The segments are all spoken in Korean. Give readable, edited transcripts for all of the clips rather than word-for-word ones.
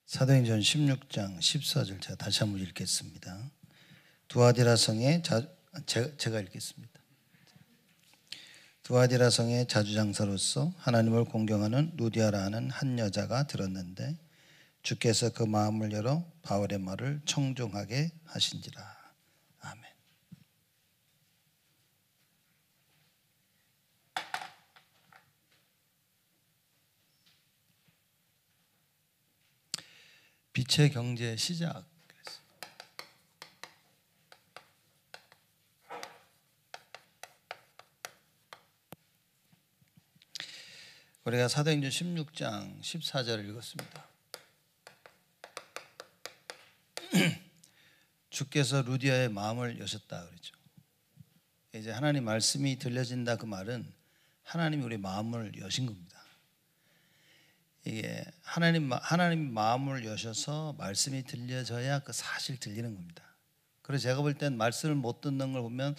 사도행전 16장 14절 제가 다시 한번 읽겠습니다. 두아디라 성에 제가 읽겠습니다. 두아디라 성의 자주장사로서 하나님을 공경하는 루디아라는 한 여자가 들었는데 주께서 그 마음을 열어 바울의 말을 청종하게 하신지라. 아멘. 빛의 경제 시작. 우리가 사도행전 16장 14절을 읽었습니다. 주께서 루디아의 마음을 여셨다 그랬죠. 이제 하나님 말씀이 들려진다 그 말은 하나님이 우리 마음을 여신 겁니다. 이게 하나님 마음을 여셔서 말씀이 들려져야 그 사실 들리는 겁니다. 그래서 제가 볼 땐 말씀을 못 듣는 걸 보면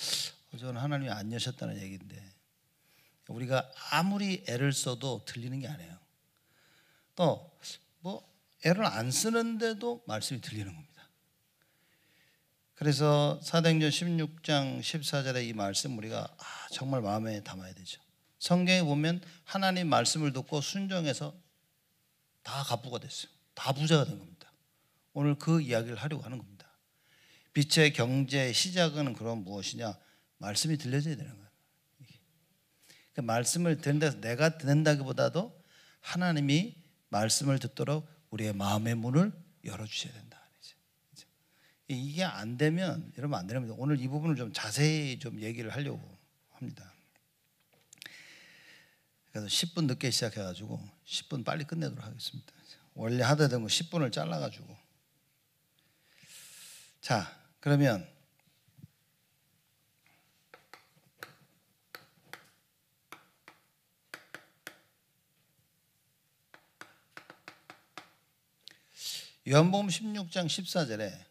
저는 하나님이 안 여셨다는 얘기인데 우리가 아무리 애를 써도 들리는 게 아니에요. 또 뭐 애를 안 쓰는데도 말씀이 들리는 겁니다. 그래서 사도행전 16장 14절의 이 말씀 우리가 정말 마음에 담아야 되죠. 성경에 보면 하나님 말씀을 듣고 순종해서 다 갑부가 됐어요. 다 부자가 된 겁니다. 오늘 그 이야기를 하려고 하는 겁니다. 빛의 경제의 시작은 그럼 무엇이냐? 말씀이 들려져야 되는 거예요. 그 말씀을 듣는다, 내가 듣는다기보다도 하나님이 말씀을 듣도록 우리의 마음의 문을 열어주셔야 된다. 이게 안 되면 이러면 안 되는 겁니다. 오늘 이 부분을 좀 자세히 좀 얘기를 하려고 합니다. 그래서 10분 늦게 시작해가지고 10분 빨리 끝내도록 하겠습니다. 원래 하다 되면 10분을 잘라가지고. 자, 그러면 요한복음 16장 14절에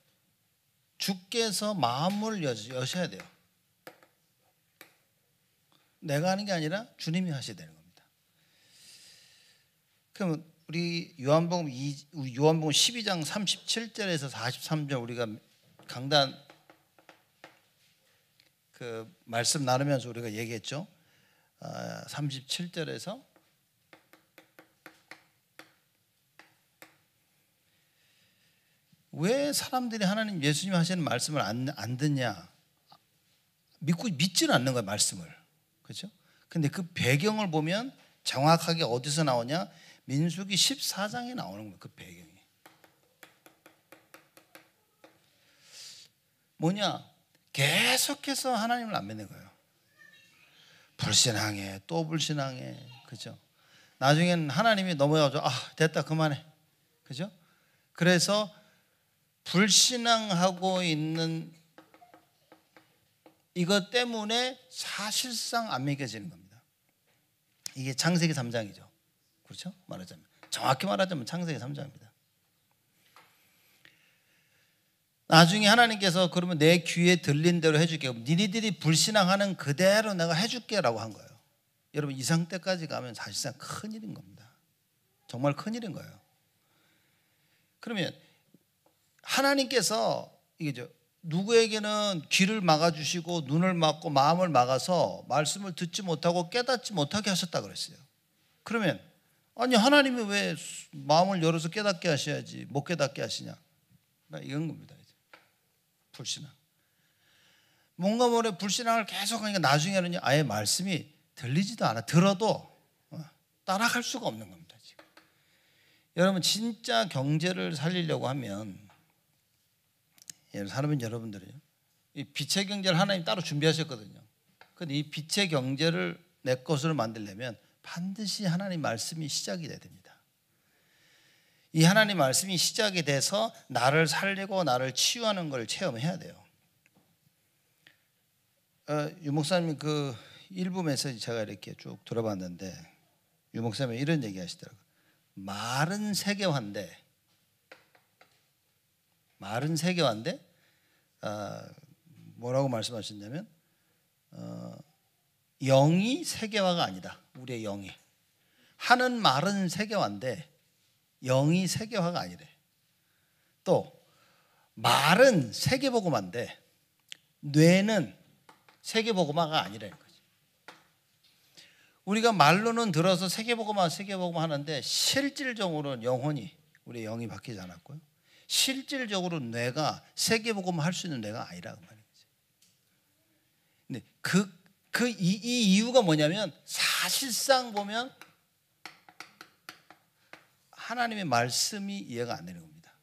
주께서 마음을 여셔야 돼요. 내가 하는 게 아니라 주님이 하셔야 되는 겁니다. 그럼 우리 요한복음 12장 37절에서 43절 우리가 강단 그 말씀 나누면서 우리가 얘기했죠. 37절에서 왜 사람들이 하나님 예수님 하시는 말씀을 안 듣냐? 믿지는 않는 거예요, 말씀을. 그렇죠? 근데 그 배경을 보면 정확하게 어디서 나오냐? 민수기 14장에 나오는 거예요. 그 배경이. 뭐냐? 계속해서 하나님을 안 믿는 거예요. 불신앙해, 또 불신앙해. 그죠? 나중에는 하나님이 넘어가서 됐다 그만해. 그죠? 그래서 불신앙하고 있는 이것 때문에 사실상 안 믿겨지는 겁니다. 이게 창세기 3장이죠. 그렇죠? 말하자면 정확히 말하자면 창세기 3장입니다. 나중에 하나님께서 그러면 내 귀에 들린 대로 해줄게. 니네들이 불신앙하는 그대로 내가 해줄게라고 한 거예요. 여러분 이 상태까지 가면 사실상 큰일인 겁니다. 정말 큰일인 거예요. 그러면 하나님께서 이게죠. 누구에게는 귀를 막아주시고 눈을 막고 마음을 막아서 말씀을 듣지 못하고 깨닫지 못하게 하셨다 그랬어요. 그러면 아니 하나님이 왜 마음을 열어서 깨닫게 하셔야지 못 깨닫게 하시냐? 이건 겁니다. 이제. 불신앙. 뭔가 모래 불신앙을 계속하니까 나중에는 아예 말씀이 들리지도 않아. 들어도 따라갈 수가 없는 겁니다. 지금. 여러분 진짜 경제를 살리려고 하면 사람은 여러분들이요. 이 빛의 경제를 하나님 따로 준비하셨거든요. 그런데 이 빛의 경제를 내 것으로 만들려면 반드시 하나님 말씀이 시작이 돼야 됩니다. 이 하나님 말씀이 시작이 돼서 나를 살리고 나를 치유하는 걸 체험해야 돼요. 유 목사님 그 일부 메시지 제가 이렇게 쭉 들어봤는데 유 목사님이 이런 얘기 하시더라고요. 말은 세계화인데 뭐라고 말씀하셨냐면 영이 세계화가 아니다. 우리의 영이 하는 말은 세계화인데 영이 세계화가 아니래. 또 말은 세계복음화인데 뇌는 세계복음화가 아니라는 거지. 우리가 말로는 들어서 세계복음화 하는데 실질적으로는 영혼이, 우리 영이 바뀌지 않았고요. 실질적으로 뇌가 세계복음화 할 수 있는 뇌가 아니라고 말이지. 근데 이 이유가 뭐냐면 사실상 보면 하나님의 말씀이 이해가 안 되는 겁니다.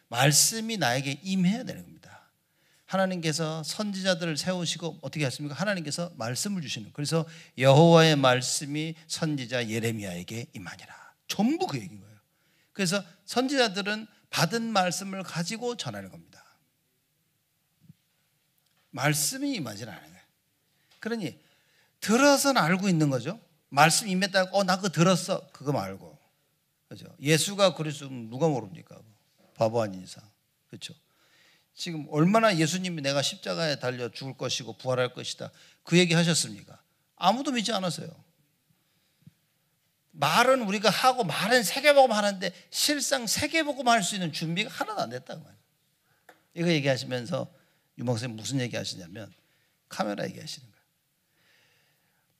말씀이 나에게 임해야 되는 겁니다. 하나님께서 선지자들을 세우시고 어떻게 하십니까? 하나님께서 말씀을 주시는. 그래서 여호와의 말씀이 선지자 예레미야에게 임하니라. 전부 그 얘기인 거예요. 그래서 선지자들은 받은 말씀을 가지고 전하는 겁니다. 말씀이 임하지 않아요. 그러니 들어서는 알고 있는 거죠. 말씀 임했다고 나 그거 들었어. 그거 말고. 그죠? 예수가 그리스도 누가 모릅니까? 바보 아닌 이상. 그렇죠? 지금 얼마나 예수님이 내가 십자가에 달려 죽을 것이고 부활할 것이다. 그 얘기 하셨습니까? 아무도 믿지 않았어요. 말은 우리가 하고 말은 세계복음 하는데 실상 세계복음 할 수 있는 준비가 하나도 안 됐다고 말이에요. 이거 얘기하시면서 유목사님 무슨 얘기 하시냐면 카메라 얘기하시는 거예요.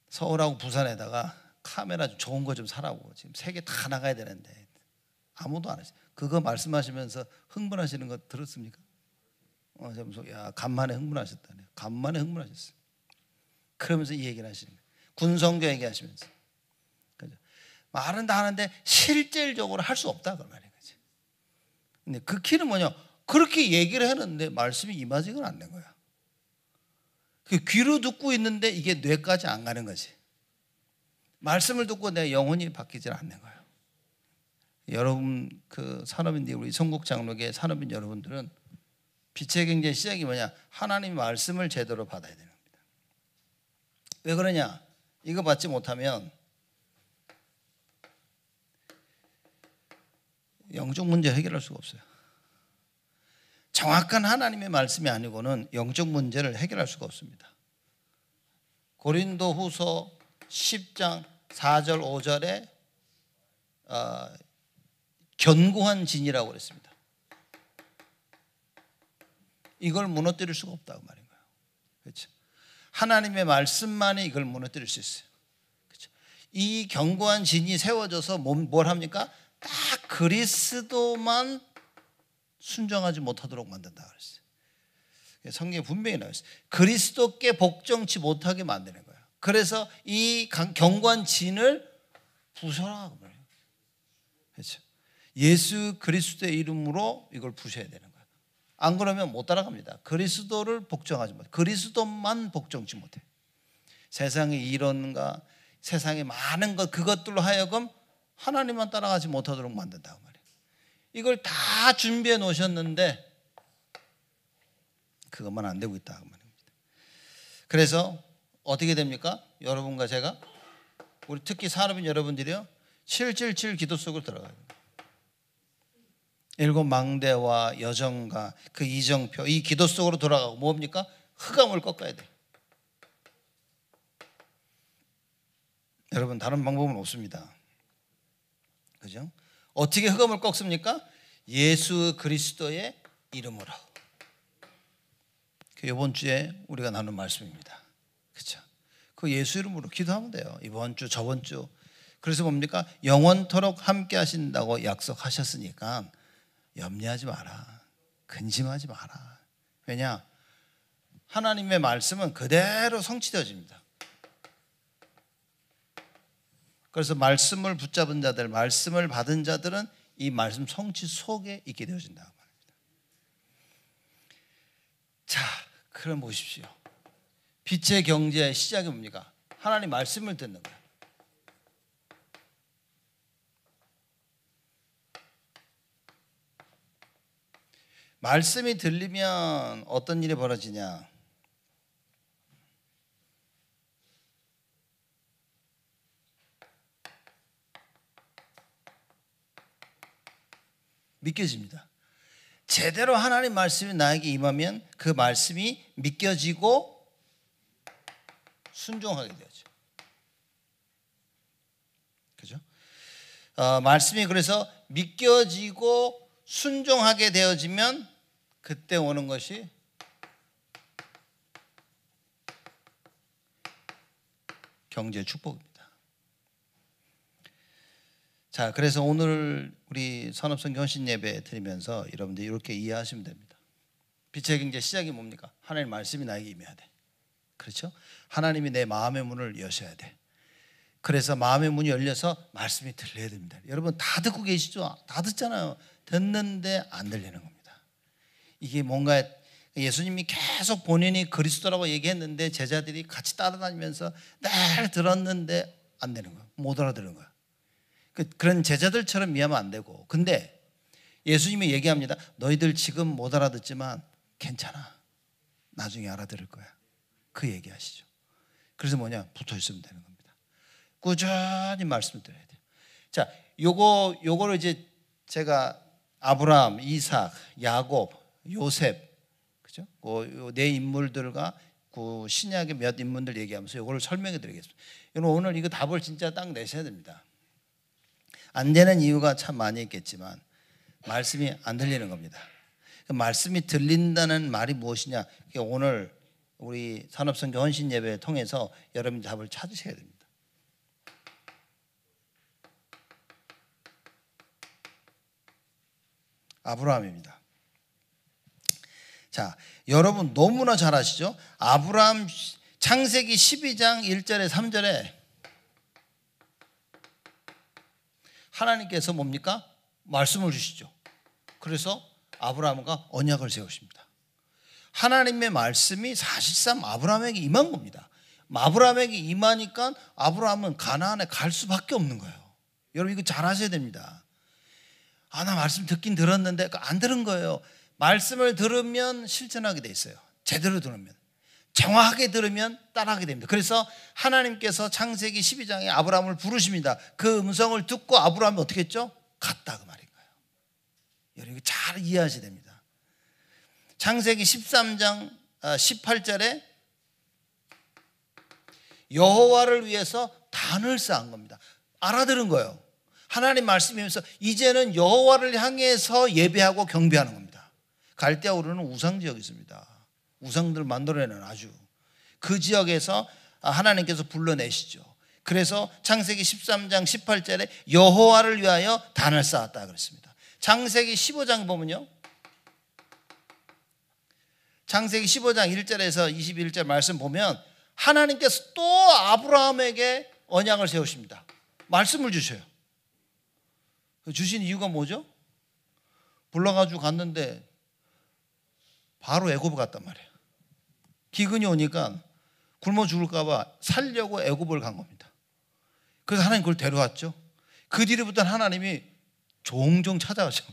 서울하고 부산에다가 카메라 좋은 거 좀 사라고. 지금 세계 다 나가야 되는데 아무도 안 하시죠. 그거 말씀하시면서 흥분하시는 거 들었습니까? 야, 간만에 흥분하셨다네요. 간만에 흥분하셨어요. 그러면서 이 얘기를 하시는 거예요. 군성교 얘기하시면서. 그죠? 말은 다 하는데 실질적으로 할 수 없다 그 말인 거지. 근데 그 키는 뭐냐? 그렇게 얘기를 했는데 말씀이 임하지가 않는 거야. 그 귀로 듣고 있는데 이게 뇌까지 안 가는 거지. 말씀을 듣고 내 영혼이 바뀌지 않는 거예요. 여러분 그 산업인들, 우리 성국 장로계 산업인 여러분들은 빛의 경제의 시작이 뭐냐? 하나님의 말씀을 제대로 받아야 되는 겁니다. 왜 그러냐? 이거 받지 못하면 영적 문제 해결할 수가 없어요. 정확한 하나님의 말씀이 아니고는 영적 문제를 해결할 수가 없습니다. 고린도후서 10장 4절 5절에 견고한 진이라고 그랬습니다. 이걸 무너뜨릴 수가 없다고 말인 거예요. 그렇죠? 하나님의 말씀만이 이걸 무너뜨릴 수 있어요. 그렇죠? 이 견고한 진이 세워져서 뭘 합니까? 딱 그리스도만 순종하지 못하도록 만든다 그랬어요. 성경에 분명히 나와 있어요. 그리스도께 복종치 못하게 만드는 거예요. 그래서 이 견고한 진을 부숴라 그 말이에요. 그렇죠? 예수 그리스도의 이름으로 이걸 부셔야 되는 거예요. 안 그러면 못 따라갑니다. 그리스도를 복종하지 못해. 그리스도만 복종치 못해. 세상의 이론과 세상의 많은 것 그것들로 하여금 하나님만 따라가지 못하도록 만든다고 말이에요. 이걸 다 준비해 놓으셨는데 그것만 안 되고 있다고 말입니다. 그래서 어떻게 됩니까? 여러분과 제가, 우리 특히 산업인 여러분들이요, 777 기도 속으로 들어가요. 일곱 망대와 여정과 그 이정표, 이 기도 속으로 돌아가고 뭡니까? 흑암을 꺾어야 돼. 여러분 다른 방법은 없습니다. 그죠? 어떻게 흑암을 꺾습니까? 예수 그리스도의 이름으로. 이번 주에 우리가 나눈 말씀입니다. 그렇죠? 그 예수 이름으로 기도하면 돼요. 이번 주, 저번 주. 그래서 뭡니까? 영원토록 함께 하신다고 약속하셨으니까 염려하지 마라. 근심하지 마라. 왜냐? 하나님의 말씀은 그대로 성취되어집니다. 그래서 말씀을 붙잡은 자들, 말씀을 받은 자들은 이 말씀 성취 속에 있게 되어진다고 말합니다. 자, 그럼 보십시오. 빛의 경제의 시작이 뭡니까? 하나님 말씀을 듣는 거예요. 말씀이 들리면 어떤 일이 벌어지냐? 믿겨집니다. 제대로 하나님 말씀이 나에게 임하면 그 말씀이 믿겨지고 순종하게 되죠. 그죠? 말씀이 그래서 믿겨지고 순종하게 되어지면 그때 오는 것이 경제 축복입니다. 자, 그래서 오늘 우리 산업성경 헌신 예배 드리면서 여러분들 이렇게 이해하시면 됩니다. 빛의 경제 시작이 뭡니까? 하나님 말씀이 나에게 임해야 돼. 그렇죠? 하나님이 내 마음의 문을 여셔야 돼. 그래서 마음의 문이 열려서 말씀이 들려야 됩니다. 여러분 다 듣고 계시죠? 다 듣잖아요. 듣는데 안 들리는 겁니다. 이게 뭔가 예수님이 계속 본인이 그리스도라고 얘기했는데 제자들이 같이 따라다니면서 늘 들었는데 안 되는 거예요. 못 알아들은 거예요. 그런 제자들처럼 미하면 안 되고. 근데 예수님이 얘기합니다. 너희들 지금 못 알아듣지만 괜찮아. 나중에 알아들을 거야. 그 얘기하시죠. 그래서 뭐냐? 붙어 있으면 되는 겁니다. 꾸준히 말씀을 드려야 돼요. 자, 요거를 이제 제가 아브라함, 이삭, 야곱, 요셉, 그죠? 네 인물들과 그 신약의 몇 인물들 얘기하면서 요거를 설명해 드리겠습니다. 여러분 오늘 이거 답을 진짜 딱 내셔야 됩니다. 안 되는 이유가 참 많이 있겠지만 말씀이 안 들리는 겁니다. 말씀이 들린다는 말이 무엇이냐? 오늘 우리 산업성경 헌신 예배를 통해서 여러분이 답을 찾으셔야 됩니다. 아브라함입니다. 자, 여러분 너무나 잘 아시죠? 아브라함 창세기 12장 1절에 3절에 하나님께서 뭡니까? 말씀을 주시죠. 그래서 아브라함과 언약을 세우십니다. 하나님의 말씀이 사실상 아브라함에게 임한 겁니다. 아브라함에게 임하니까 아브라함은 가나안에 갈 수밖에 없는 거예요. 여러분 이거 잘 아셔야 됩니다. 나 말씀 듣긴 들었는데 안 들은 거예요. 말씀을 들으면 실천하게 돼 있어요. 제대로 들으면. 정확하게 들으면 따라하게 됩니다. 그래서 하나님께서 창세기 12장에 아브라함을 부르십니다. 그 음성을 듣고 아브라함이 어떻게 했죠? 갔다 그 말인 거예요. 여러분 잘 이해하셔야 됩니다. 창세기 13장 18절에 여호와를 위해서 단을 쌓은 겁니다. 알아들은 거예요. 하나님 말씀이면서 이제는 여호와를 향해서 예배하고 경배하는 겁니다. 갈대아 우르는 우상 지역이 있습니다. 우상들 만들어내는 아주 그 지역에서 하나님께서 불러내시죠. 그래서 창세기 13장 18절에 여호와를 위하여 단을 쌓았다 그랬습니다. 창세기 15장 보면요, 창세기 15장 1절에서 21절 말씀 보면 하나님께서 또 아브라함에게 언약을 세우십니다. 말씀을 주셔요. 주신 이유가 뭐죠? 불러가지고 갔는데 바로 애굽을 갔단 말이에요. 기근이 오니까 굶어 죽을까 봐 살려고 애굽을 간 겁니다. 그래서 하나님 그걸 데려왔죠. 그 뒤로부터는 하나님이 종종 찾아가죠.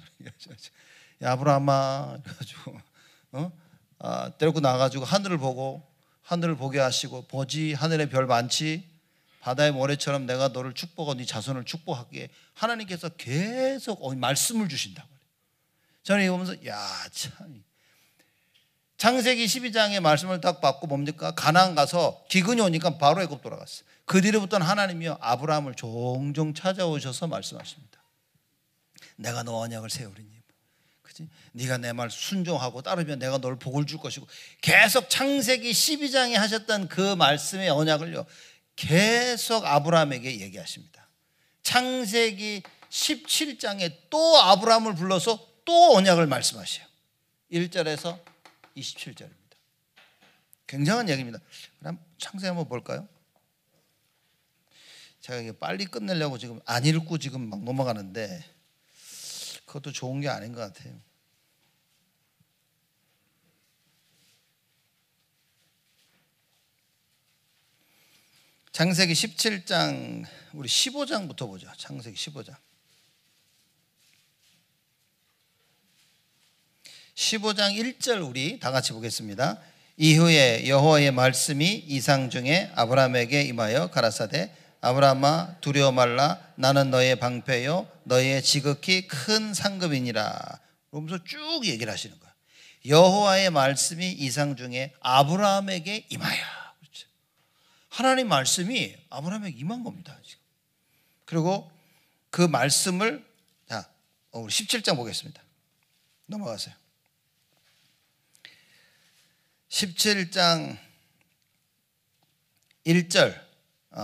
야 아브라함아 그래가지고 데리고 나가지고 하늘을 보게 하시고 보지 하늘의 별 많지 바다의 모래처럼 내가 너를 축복하고 네 자손을 축복하게 하나님께서 계속 말씀을 주신다고. 저는 이거 보면서 참 창세기 12장의 말씀을 딱 받고 뭡니까? 가나안 가서 기근이 오니까 바로 애굽 돌아갔어요. 그 뒤로부터는 하나님이요 아브라함을 종종 찾아오셔서 말씀하십니다. 내가 너 언약을 세우리니 그치? 네가 내 말 순종하고 따르면 내가 너를 복을 줄 것이고 계속 창세기 12장에 하셨던 그 말씀의 언약을요 계속 아브라함에게 얘기하십니다. 창세기 17장에 또 아브라함을 불러서 또 언약을 말씀하셔요. 1절에서 27절입니다. 굉장한 얘기입니다. 그럼 창세기 한번 볼까요? 제가 이게 빨리 끝내려고 지금 안 읽고 지금 막 넘어가는데 그것도 좋은 게 아닌 것 같아요. 창세기 17장 우리 15장부터 보죠. 창세기 15장. 15장 1절 우리 다 같이 보겠습니다. 이후에 여호와의 말씀이 이상 중에 아브라함에게 임하여 가라사대 아브라함아 두려워 말라 나는 너의 방패요 너의 지극히 큰 상급이니라. 그러면서 쭉 얘기를 하시는 거예요. 여호와의 말씀이 이상 중에 아브라함에게 임하여. 그렇죠. 하나님 말씀이 아브라함에게 임한 겁니다. 지금. 그리고 그 말씀을 자, 우리 17장 보겠습니다. 넘어가세요. 17장 1절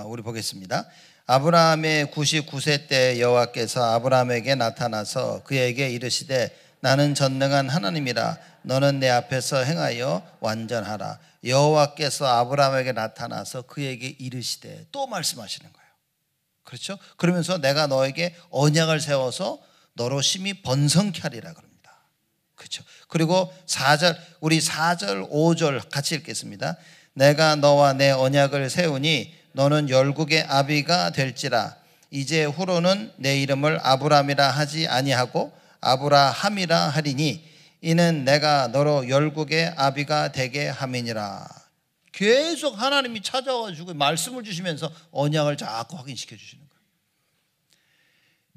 우리 보겠습니다. 아브라함의 99세 때 여호와께서 아브라함에게 나타나서 그에게 이르시되 나는 전능한 하나님이라 너는 내 앞에서 행하여 완전하라. 여호와께서 아브라함에게 나타나서 그에게 이르시되 또 말씀하시는 거예요. 그렇죠? 그러면서 내가 너에게 언약을 세워서 너로 심히 번성케 하리라 그럽니다. 그렇죠? 그리고 4절 우리 4절 5절 같이 읽겠습니다. 내가 너와 내 언약을 세우니 너는 열국의 아비가 될지라. 이제 후로는 내 이름을 아브람이라 하지 아니하고 아브라함이라 하리니 이는 내가 너로 열국의 아비가 되게 함이니라. 계속 하나님이 찾아와주고 말씀을 주시면서 언약을 자꾸 확인시켜 주시는 거예요.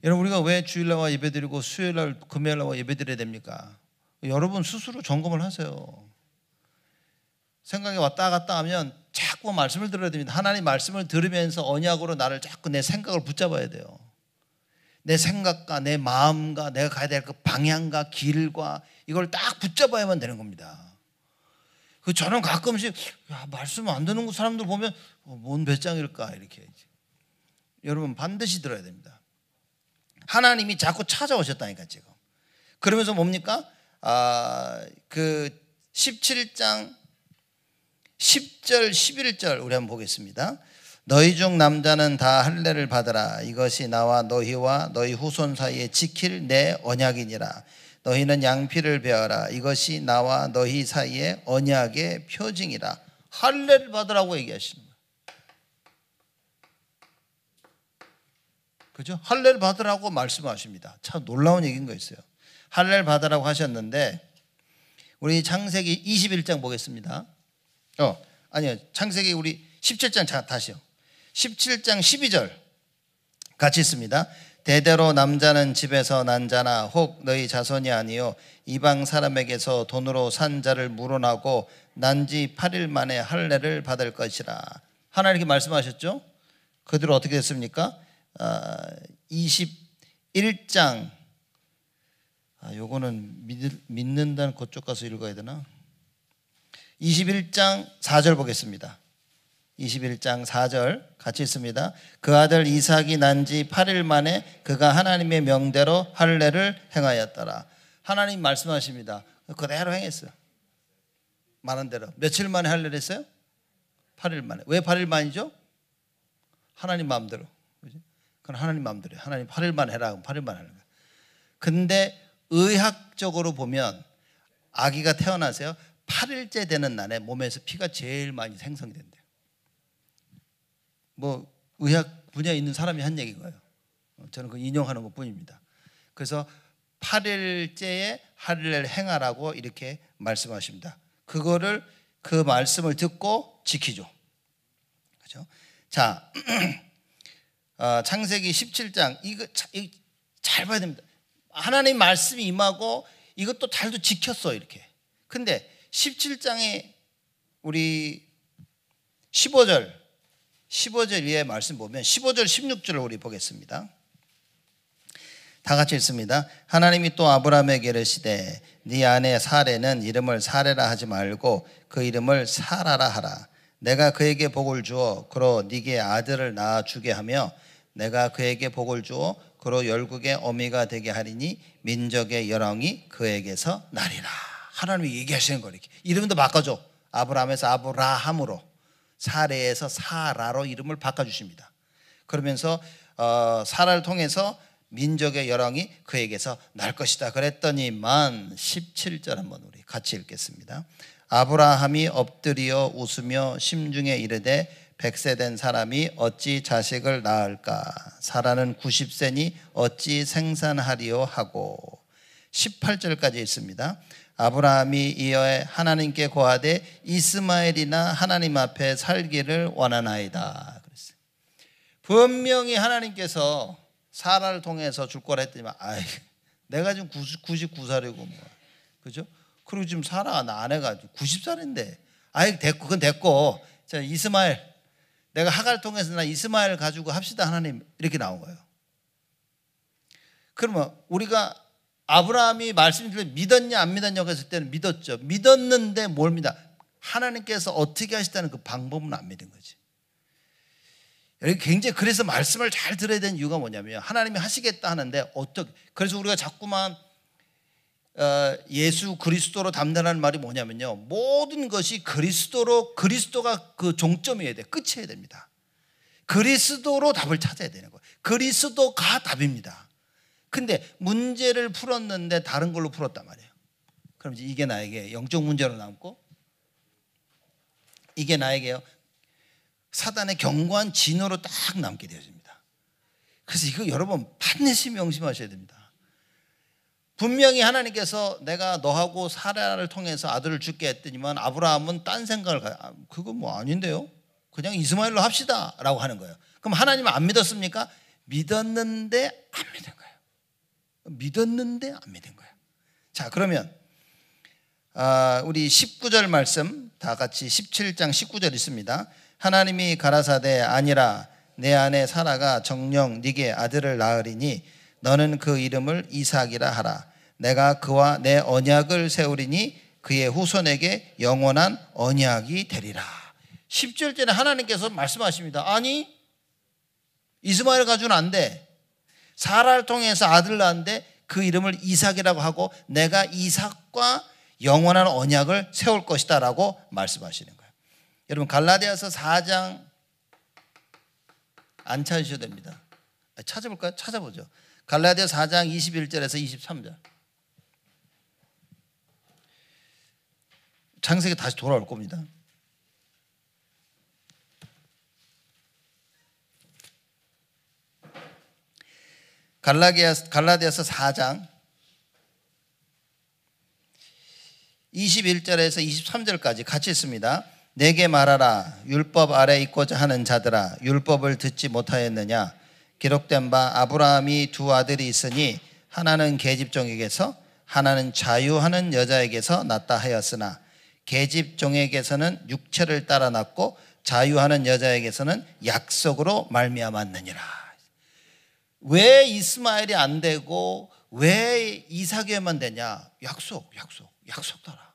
여러분 우리가 왜 주일날 예배드리고 수요일날 금요일날 예배드려야 됩니까? 여러분 스스로 점검을 하세요. 생각이 왔다 갔다 하면 자꾸 말씀을 들어야 됩니다. 하나님 말씀을 들으면서 언약으로 나를 자꾸 내 생각을 붙잡아야 돼요. 내 생각과 내 마음과 내가 가야 될 그 방향과 길과 이걸 딱 붙잡아야만 되는 겁니다. 저는 가끔씩 말씀 안 듣는 사람들 보면 뭔 배짱일까 이렇게. 여러분 반드시 들어야 됩니다. 하나님이 자꾸 찾아오셨다니까 지금. 그러면서 뭡니까? 그 17장 10절 11절 우리 한번 보겠습니다. 너희 중 남자는 다 할례를 받으라. 이것이 나와 너희와 너희 후손 사이에 지킬 내 언약이니라. 너희는 양피를 베어라. 이것이 나와 너희 사이에 언약의 표징이라. 할례를 받으라고 얘기하시는 거예요. 그죠? 할례를 받으라고 말씀하십니다. 참 놀라운 얘기인 거 있어요. 할례를 받으라고 하셨는데 우리 창세기 21장 보겠습니다. 아니요. 창세기 우리 17장 다시요. 17장 12절 같이 있습니다. 대대로 남자는 집에서 난 자나 혹 너희 자손이 아니요 이방 사람에게서 돈으로 산 자를 물어나고 난지 8일 만에 할례를 받을 것이라. 하나님께 말씀하셨죠? 그대로 어떻게 됐습니까? 21장 요거는 믿는다는 그쪽 가서 읽어야 되나? 21장 4절 보겠습니다. 21장 4절 같이 있습니다. 그 아들 이삭이 난 지 8일 만에 그가 하나님의 명대로 할례를 행하였더라. 하나님 말씀하십니다. 그대로 행했어요. 말한 대로. 며칠 만에 할례를 했어요? 8일 만에. 왜 8일 만이죠? 하나님 마음대로. 그건 하나님 마음대로예요. 하나님 8일 만에 해라. 8일 만에 하는 거예요. 근데 의학적으로 보면 아기가 태어나세요. 8일째 되는 날에 몸에서 피가 제일 많이 생성이 된대요. 뭐 의학 분야에 있는 사람이 한 얘기인 거예요. 저는 그 인용하는 것 뿐입니다. 그래서 8일째에 할례를 행하라고 이렇게 말씀하십니다. 그거를 그 말씀을 듣고 지키죠. 그렇죠? 자, 창세기 17장 이거 잘 봐야 됩니다. 하나님 말씀이 임하고 이것도 달도 지켰어 이렇게. 근데 17장에 우리 15절 위에 말씀 보면 15절 16절을 우리 보겠습니다. 다 같이 읽습니다. 하나님이 또 아브라함에게 이르시되 네 아내 사레는 이름을 사레라 하지 말고 그 이름을 사라라 하라. 내가 그에게 복을 주어 그로 네게 아들을 낳아 주게 하며 내가 그에게 복을 주어 그로 열국의 어미가 되게 하리니 민족의 열왕이 그에게서 나리라. 하나님이 얘기하시는 거 이렇게. 이름도 바꿔줘. 아브라함에서 아브라함으로, 사레에서 사라로 이름을 바꿔주십니다. 그러면서 사라를 통해서 민족의 열왕이 그에게서 날 것이다 그랬더니만 17절 한번 우리 같이 읽겠습니다. 아브라함이 엎드려 웃으며 심중에 이르되 100세 된 사람이 어찌 자식을 낳을까? 사라는 90세니 어찌 생산하리요 하고 18절까지 있습니다. 아브라함이 이어에 하나님께 고하되 이스마엘이나 하나님 앞에 살기를 원하나이다 그랬어요. 분명히 하나님께서 사라를 통해서 줄 거라 했더니만 내가 지금 99살이고 뭐 그죠? 그리고 지금 사라가 나 아내가 90살인데 됐고 그건 됐고 자 이스마엘 내가 하갈 통해서 나 이스마엘 가지고 합시다 하나님 이렇게 나온 거예요. 그러면 우리가 아브라함이 말씀드려 믿었냐 안 믿었냐고 했을 때는 믿었죠. 믿었는데 뭘 믿어? 하나님께서 어떻게 하시다는 그 방법은 안 믿은 거지. 여기 굉장히 그래서 말씀을 잘 들어야 되는 이유가 뭐냐면 하나님이 하시겠다 하는데 어떻게, 그래서 우리가 자꾸만 예수 그리스도로 담당하는 말이 뭐냐면요, 모든 것이 그리스도가 그 종점이어야 돼. 끝이어야 됩니다. 그리스도로 답을 찾아야 되는 거예요. 그리스도가 답입니다. 근데 문제를 풀었는데 다른 걸로 풀었단 말이에요. 그럼 이제 이게 나에게 영적 문제로 남고, 이게 나에게요 사단의 견고한 진노로 딱 남게 되어집니다. 그래서 이거 여러분 반드시 명심하셔야 됩니다. 분명히 하나님께서 내가 너하고 사라를 통해서 아들을 줄게 했더니만 아브라함은 딴 생각을 그거 뭐 아닌데요, 그냥 이스마엘로 합시다 라고 하는 거예요. 그럼 하나님은 안 믿었습니까? 믿었는데 안 믿은 거예요. 믿었는데 안 믿은 거예요. 자, 그러면 우리 19절 말씀 다 같이 17장 19절 있습니다. 하나님이 가라사대 아니라 내 아내 사라가 정녕 네게 아들을 낳으리니 너는 그 이름을 이삭이라 하라. 내가 그와 내 언약을 세우리니 그의 후손에게 영원한 언약이 되리라. 10절째는 하나님께서 말씀하십니다. 아니, 이스마엘 가지고는 안 돼. 사라를 통해서 아들을 낳았는데 그 이름을 이삭이라고 하고 내가 이삭과 영원한 언약을 세울 것이다 라고 말씀하시는 거예요. 여러분 갈라디아서 4장 안 찾으셔도 됩니다. 찾아볼까요? 찾아보죠. 갈라디아 4장 21절에서 23절. 창세기 다시 돌아올 겁니다. 갈라디아서 4장 21절에서 23절까지 같이 있습니다. 내게 말하라. 율법 아래 있고자 하는 자들아, 율법을 듣지 못하였느냐? 기록된 바 아브라함이 두 아들이 있으니 하나는 계집종에게서 하나는 자유하는 여자에게서 낳다 하였으나 계집종에게서는 육체를 따라 낳고 자유하는 여자에게서는 약속으로 말미암았느니라. 왜 이스마엘이 안 되고 왜 이삭에만 되냐? 약속 따라.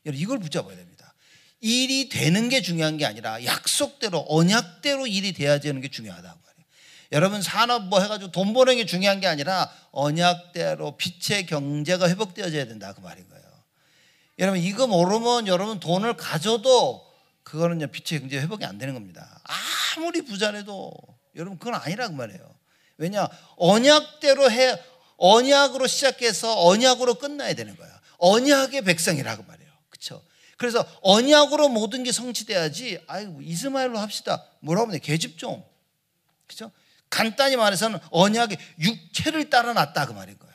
여러분 이걸 붙잡아야 됩니다. 일이 되는 게 중요한 게 아니라 약속대로 언약대로 일이 돼야지 하는 게 중요하다고 말이에요. 여러분 산업 뭐 해가지고 돈 버는 게 중요한 게 아니라 언약대로 빛의 경제가 회복되어져야 된다 그 말인 거예요. 여러분 이거 모르면 여러분 돈을 가져도 그거는 빛의 경제 회복이 안 되는 겁니다. 아무리 부자라도 여러분 그건 아니라 그 말이에요. 왜냐? 언약대로 언약으로 시작해서 언약으로 끝나야 되는 거야. 언약의 백성이라고 말이에요. 그렇죠? 그래서 언약으로 모든 게 성취돼야지. 아이고 이스마엘로 합시다. 뭐라고 하면 계집종. 그렇죠? 간단히 말해서는 언약의 육체를 따라 났다 그 말인 거예요.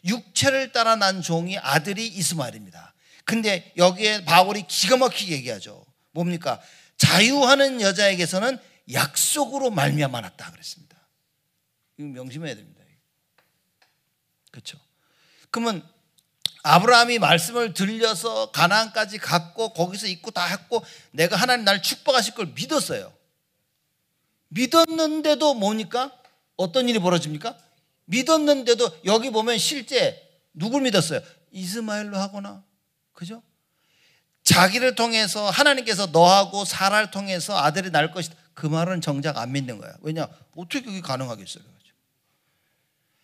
육체를 따라 난 종이 아들이 이스마엘입니다. 근데 여기에 바울이 기가 막히게 얘기하죠. 뭡니까? 자유하는 여자에게서는 약속으로 말미암아 났다 그랬습니다. 이거 명심해야 됩니다. 그렇죠? 그러면 아브라함이 말씀을 들려서 가나안까지 갔고 거기서 있고 다 했고 내가 하나님 날 축복하실 걸 믿었어요. 믿었는데도 뭡니까? 어떤 일이 벌어집니까? 믿었는데도 여기 보면 실제 누굴 믿었어요? 이스마엘로 하거나, 그죠? 자기를 통해서 하나님께서 너하고 사라를 통해서 아들이 날 것이다. 그 말은 정작 안 믿는 거야. 왜냐? 어떻게 그게 가능하겠어요?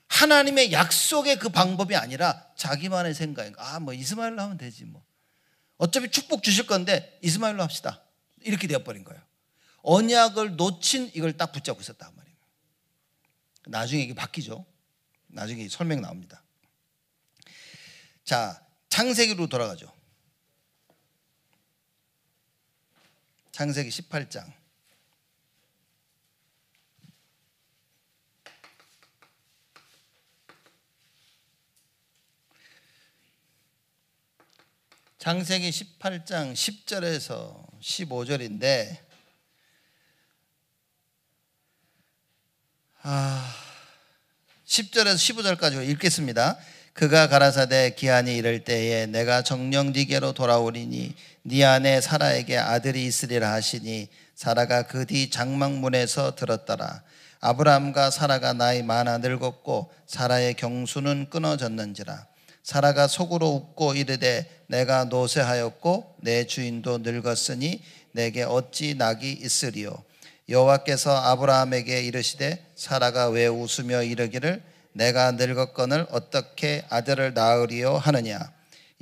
하나님의 약속의 그 방법이 아니라 자기만의 생각인 거야. 뭐 이스마엘로 하면 되지 뭐. 어차피 축복 주실 건데 이스마엘로 합시다. 이렇게 되어버린 거예요. 언약을 놓친 이걸 딱 붙잡고 있었다 말이에요. 나중에 이게 바뀌죠. 나중에 설명 나옵니다. 자, 창세기로 돌아가죠. 창세기 18장. 창세기 18장 10절에서 15절인데 10절에서 15절까지 읽겠습니다. 그가 가라사대 기한이 이를 때에 내가 정녕 네게로 돌아오리니 네 아내 사라에게 아들이 있으리라 하시니 사라가 그 뒤 장막문에서 들었더라. 아브라함과 사라가 나이 많아 늙었고 사라의 경수는 끊어졌는지라. 사라가 속으로 웃고 이르되 내가 노쇠하였고 내 주인도 늙었으니 내게 어찌 낙이 있으리요. 여호와께서 아브라함에게 이르시되 사라가 왜 웃으며 이르기를 내가 늙었거늘 어떻게 아들을 낳으리요 하느냐.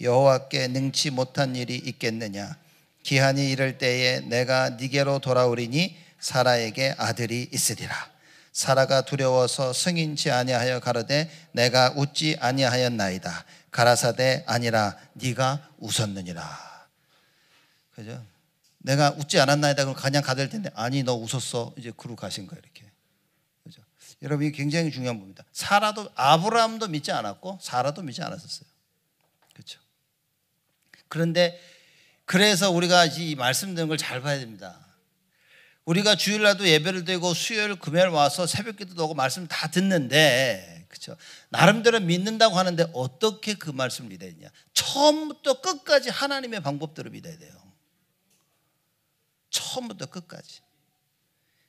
여호와께 능치 못한 일이 있겠느냐. 기한이 이를 때에 내가 네게로 돌아오리니 사라에게 아들이 있으리라. 사라가 두려워서 승인치 아니하여 가로되 내가 웃지 아니하였나이다. 가라사대 아니라 네가 웃었느니라. 그죠? 내가 웃지 않았나이다. 그럼 그냥 가될 텐데 아니 너 웃었어. 이제 그러고 가신 거예요. 이렇게. 그죠? 여러분 이게 굉장히 중요한 부분입니다. 사라도 아브라함도 믿지 않았고 사라도 믿지 않았었어요. 그렇죠? 그런데 그래서 우리가 이 말씀드린 걸 잘 봐야 됩니다. 우리가 주일날도 예배를 드리고 수요일 금요일 와서 새벽기도도 하고 말씀 다 듣는데 그렇죠? 나름대로 믿는다고 하는데 어떻게 그 말씀을 믿어야 되냐. 처음부터 끝까지 하나님의 방법대로 믿어야 돼요. 처음부터 끝까지.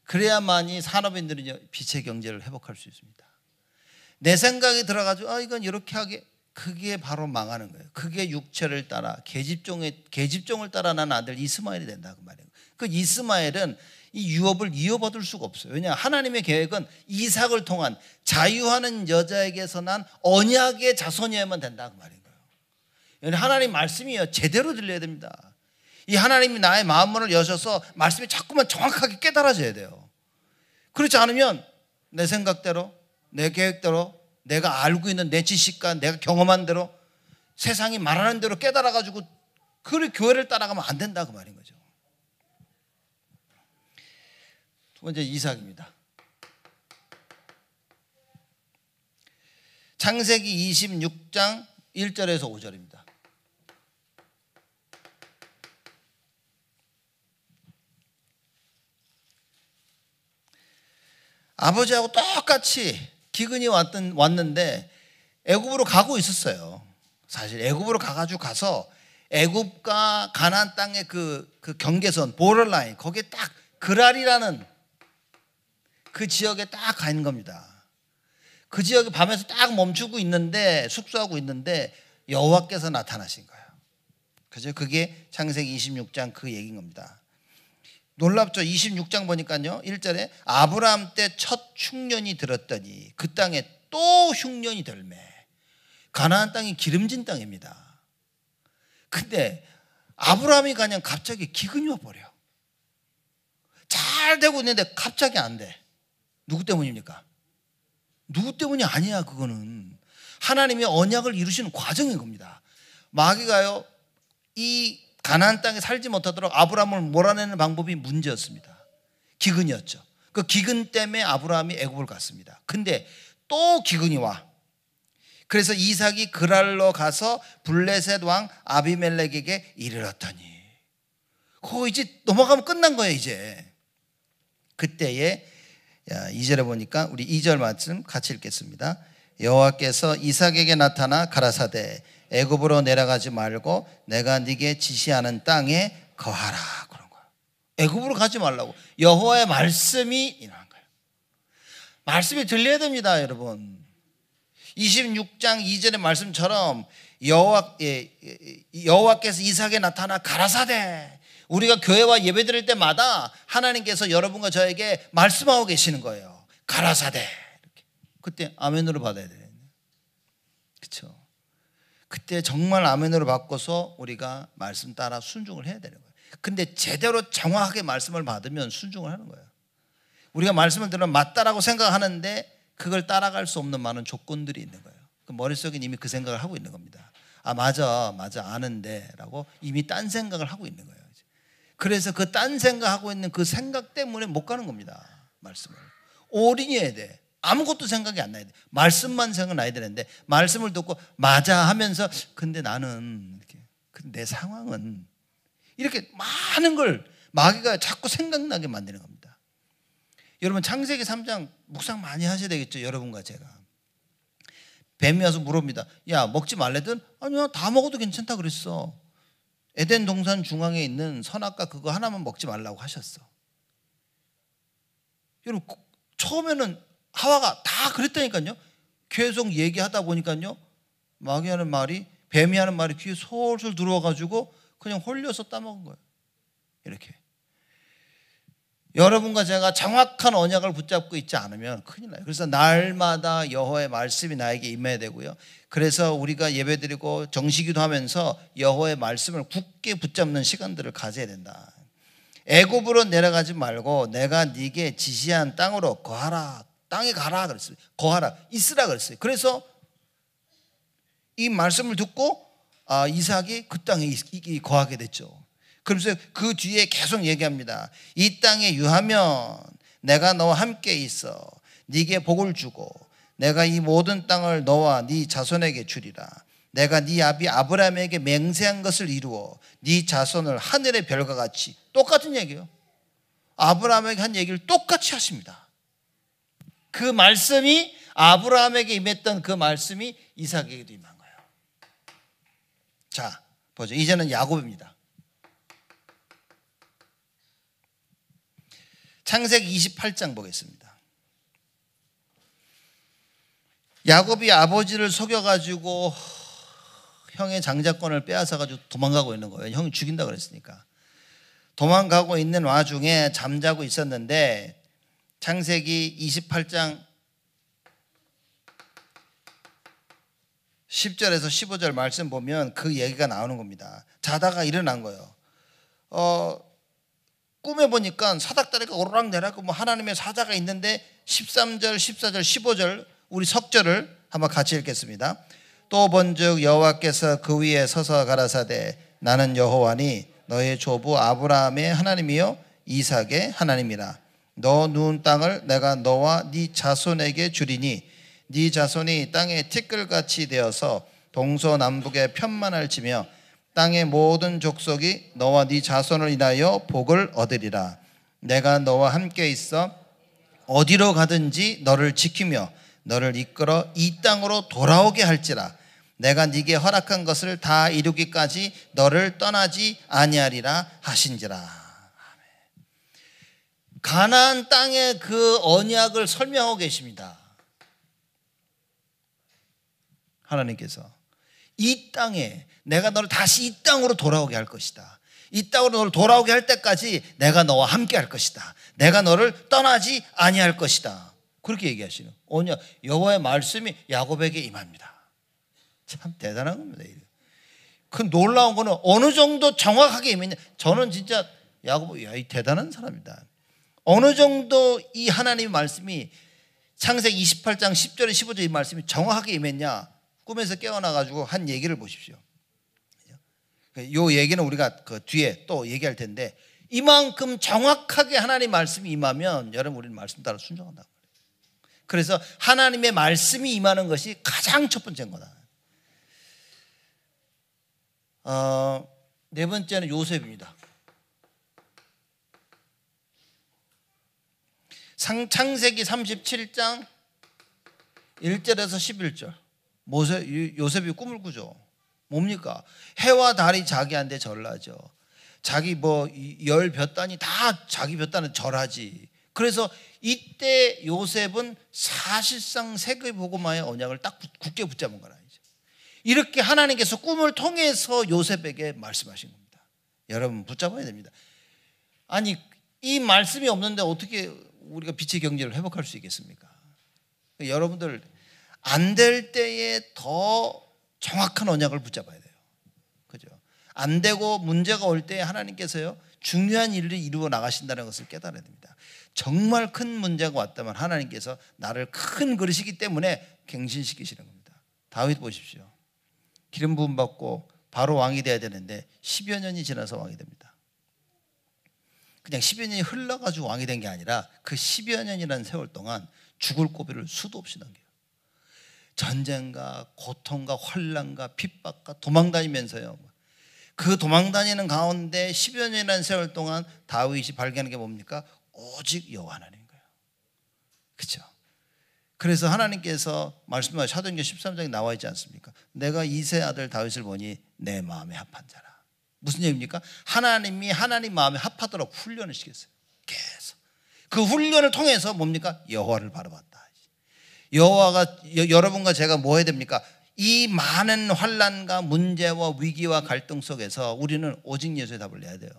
그래야만이 산업인들은 빛의 경제를 회복할 수 있습니다. 내 생각이 들어가지고 이건 이렇게 하게, 그게 바로 망하는 거예요. 그게 육체를 따라 계집종을 따라 난 아들 이스마엘이 된다 그 말이에요. 그 이스마엘은 이 유업을 이어받을 수가 없어요. 왜냐 하나님의 계획은 이삭을 통한 자유하는 여자에게서 난 언약의 자손이어야만 된다 그 말인 거예요. 하나님 말씀이요 제대로 들려야 됩니다. 이 하나님이 나의 마음문을 여셔서 말씀이 자꾸만 정확하게 깨달아져야 돼요. 그렇지 않으면 내 생각대로 내 계획대로 내가 알고 있는 내 지식과 내가 경험한 대로 세상이 말하는 대로 깨달아가지고 그 교회를 따라가면 안 된다 그 말인 거죠. 두 번째 이삭입니다. 창세기 26장 1절에서 5절입니다. 아버지하고 똑같이 기근이 왔는데 애굽으로 가고 있었어요. 사실 애굽으로 가서 애굽과 가나안 땅의 그 경계선 보더라인 거기에 딱 그랄이라는 그 지역에 딱 가 있는 겁니다. 그 지역에 밤에서 딱 멈추고 있는데 숙소하고 있는데 여호와께서 나타나신 거예요. 그죠? 그게 창세기 26장 그 얘기인 겁니다. 놀랍죠? 26장 보니까요 1절에 아브라함 때 첫 흉년이 들었더니 그 땅에 또 흉년이 들매. 가나안 땅이 기름진 땅입니다. 근데 아브라함이 그냥 갑자기 기근이 와버려. 잘 되고 있는데 갑자기 안 돼. 누구 때문입니까? 누구 때문이 아니야. 그거는 하나님이 언약을 이루시는 과정인 겁니다. 마귀가요 이 가나안 땅에 살지 못하도록 아브라함을 몰아내는 방법이 문제였습니다. 기근이었죠. 그 기근 때문에 아브라함이 애굽을 갔습니다. 근데 또 기근이 와. 그래서 이삭이 그랄로 가서 블레셋 왕 아비멜렉에게 이르렀더니 그거 이제 넘어가면 끝난 거예요. 이제 그때에 2절에 보니까 우리 2절 말씀 같이 읽겠습니다. 여호와께서 이삭에게 나타나 가라사대 애굽으로 내려가지 말고 내가 네게 지시하는 땅에 거하라 그런 거예요. 애굽으로 가지 말라고 여호와의 말씀이 일어난 거예요. 말씀이 들려야 됩니다, 여러분. 26장 2절의 말씀처럼 여호와께서 이삭에게 나타나 가라사대. 우리가 교회와 예배 드릴 때마다 하나님께서 여러분과 저에게 말씀하고 계시는 거예요. 가라사대. 이렇게. 그때 아멘으로 받아야 돼요. 그렇죠? 그때 정말 아멘으로 바꿔서 우리가 말씀 따라 순종을 해야 되는 거예요. 근데 제대로 정확하게 말씀을 받으면 순종을 하는 거예요. 우리가 말씀을 들으면 맞다라고 생각하는데 그걸 따라갈 수 없는 많은 조건들이 있는 거예요. 그 머릿속에 이미 그 생각을 하고 있는 겁니다. 맞아 아는데 라고 이미 딴 생각을 하고 있는 거예요. 그래서 그 딴 생각하고 있는 그 생각 때문에 못 가는 겁니다. 말씀을 올인해야 돼. 아무것도 생각이 안 나야 돼. 말씀만 생각나야 되는데 말씀을 듣고 맞아 하면서 근데 나는 이렇게 내 상황은 이렇게 많은 걸 마귀가 자꾸 생각나게 만드는 겁니다. 여러분 창세기 3장 묵상 많이 하셔야 되겠죠. 여러분과 제가. 뱀이 와서 물어봅니다. 야 먹지 말래든? 아니야 다 먹어도 괜찮다 그랬어. 에덴 동산 중앙에 있는 선악과 그거 하나만 먹지 말라고 하셨어. 여러분 처음에는 하와가 다 그랬다니까요. 계속 얘기하다 보니까요, 마귀 하는 말이, 뱀이 하는 말이 귀에 솔솔 들어와가지고 그냥 홀려서 따먹은 거예요. 이렇게. 여러분과 제가 정확한 언약을 붙잡고 있지 않으면 큰일 나요. 그래서 날마다 여호와의 말씀이 나에게 임해야 되고요. 그래서 우리가 예배드리고 정시기도 하면서 여호와의 말씀을 굳게 붙잡는 시간들을 가져야 된다. 애굽으로 내려가지 말고 내가 네게 지시한 땅으로 거하라. 땅에 가라 그랬어요. 거하라. 있으라 그랬어요. 그래서 이 말씀을 듣고 이삭이 그 땅에 거하게 됐죠. 그러면서 그 뒤에 계속 얘기합니다. 이 땅에 유하면 내가 너와 함께 있어 네게 복을 주고 내가 이 모든 땅을 너와 네 자손에게 주리라. 내가 네 아비 아브라함에게 맹세한 것을 이루어 네 자손을 하늘의 별과 같이. 똑같은 얘기예요. 아브라함에게 한 얘기를 똑같이 하십니다. 그 말씀이 아브라함에게 임했던 그 말씀이 이삭에게도 임한 거예요. 자, 보죠. 이제는 야곱입니다. 창세기 28장 보겠습니다. 야곱이 아버지를 속여가지고 형의 장자권을 빼앗아가지고 도망가고 있는 거예요. 형이 죽인다고 그랬으니까. 도망가고 있는 와중에 잠자고 있었는데 창세기 28장 10절에서 15절 말씀 보면 그 얘기가 나오는 겁니다. 자다가 일어난 거예요. 꿈에 보니까 사닥다리가 오르락 내리락 하나님의 사자가 있는데 13절, 14절, 15절 우리 석절을 한번 같이 읽겠습니다. 또 본즉 여호와께서 그 위에 서서 가라사대 나는 여호와니 너의 조부 아브라함의 하나님이요 이삭의 하나님이라. 너 누운 땅을 내가 너와 네 자손에게 주리니 네 자손이 땅의 티끌같이 되어서 동서남북에 편만할지며 땅의 모든 족속이 너와 네 자손을 인하여 복을 얻으리라. 내가 너와 함께 있어 어디로 가든지 너를 지키며 너를 이끌어 이 땅으로 돌아오게 할지라. 내가 네게 허락한 것을 다 이루기까지 너를 떠나지 아니하리라 하신지라. 가나안 땅의 그 언약을 설명하고 계십니다. 하나님께서 이 땅에 내가 너를 다시 이 땅으로 돌아오게 할 것이다. 이 땅으로 너를 돌아오게 할 때까지 내가 너와 함께 할 것이다. 내가 너를 떠나지 아니할 것이다. 그렇게 얘기하시는 언약, 여호와의 말씀이 야곱에게 임합니다. 참 대단한 겁니다. 그 놀라운 거는 어느 정도 정확하게 임했냐. 저는 진짜 야곱, 이 대단한 사람이다. 어느 정도 이 하나님의 말씀이 창세기 28장 10절에 15절 이 말씀이 정확하게 임했냐. 꿈에서 깨어나가지고 한 얘기를 보십시오. 이 얘기는 우리가 그 뒤에 또 얘기할 텐데 이만큼 정확하게 하나님의 말씀이 임하면 여러분 우리는 말씀 따라 순종한다고. 그래서 하나님의 말씀이 임하는 것이 가장 첫 번째인 거다. 네 번째는 요셉입니다. 창세기 37장 1절에서 11절 요셉이 꿈을 꾸죠. 뭡니까? 해와 달이 자기한테 절하죠. 자기 열 몇 단이 다 자기 몇 단은 절하지. 그래서 이때 요셉은 사실상 세계복음화의 언약을 딱 굳게 붙잡은 거라. 이렇게 하나님께서 꿈을 통해서 요셉에게 말씀하신 겁니다. 여러분 붙잡아야 됩니다. 아니 이 말씀이 없는데 어떻게 우리가 빛의 경제를 회복할 수 있겠습니까? 여러분들 안 될 때에 더 정확한 언약을 붙잡아야 돼요. 그죠? 안 되고 문제가 올 때 하나님께서요 중요한 일을 이루어 나가신다는 것을 깨달아야 됩니다. 정말 큰 문제가 왔다면 하나님께서 나를 큰 그릇이기 때문에 갱신시키시는 겁니다. 다윗 보십시오. 기름 부음 받고 바로 왕이 돼야 되는데 10여 년이 지나서 왕이 됩니다. 그냥 10여 년이 흘러가지고 왕이 된 게 아니라 그 10여 년이라는 세월 동안 죽을 고비를 수도 없이 넘겨요. 전쟁과 고통과 환난과 핍박과 도망다니면서요. 그 도망다니는 가운데 10여 년이라는 세월 동안 다윗이 발견한 게 뭡니까? 오직 여호와 하나님인 거예요. 그렇죠? 그래서 하나님께서 말씀하신 사도행전 13장에 나와 있지 않습니까? 내가 이세 아들 다윗을 보니 내 마음에 합한 자라. 무슨 얘기입니까? 하나님이 하나님 마음에 합하도록 훈련을 시켰어요. 계속. 그 훈련을 통해서 뭡니까? 여호와를 바라봤다. 여호와가 여러분과 제가 뭐 해야 됩니까? 이 많은 환난과 문제와 위기와 갈등 속에서 우리는 오직 예수의 답을 내야 돼요.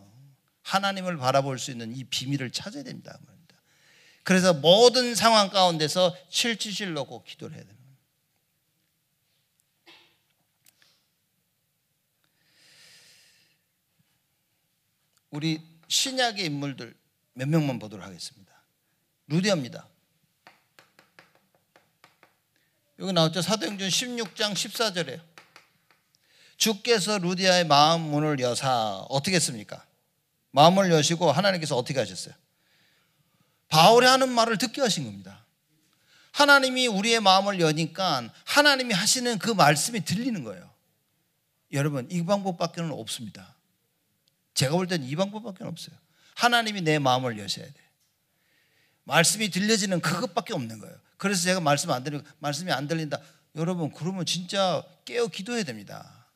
하나님을 바라볼 수 있는 이 비밀을 찾아야 됩니다. 그래서 모든 상황 가운데서 777 놓고 기도를 해야 됩니다. 우리 신약의 인물들 몇 명만 보도록 하겠습니다. 루디아입니다. 여기 나왔죠. 사도행전 16장 14절에 주께서 루디아의 마음 문을 여사 어떻게 했습니까? 마음을 여시고 하나님께서 어떻게 하셨어요? 바울이 하는 말을 듣게 하신 겁니다. 하나님이 우리의 마음을 여니까 하나님이 하시는 그 말씀이 들리는 거예요. 여러분, 이 방법밖에는 없습니다. 제가 볼 때는 이 방법밖에 없어요. 하나님이 내 마음을 여셔야 돼. 말씀이 들려지는 그것밖에 없는 거예요. 그래서 제가 말씀이 안 들린다. 여러분, 그러면 진짜 깨어 기도해야 됩니다.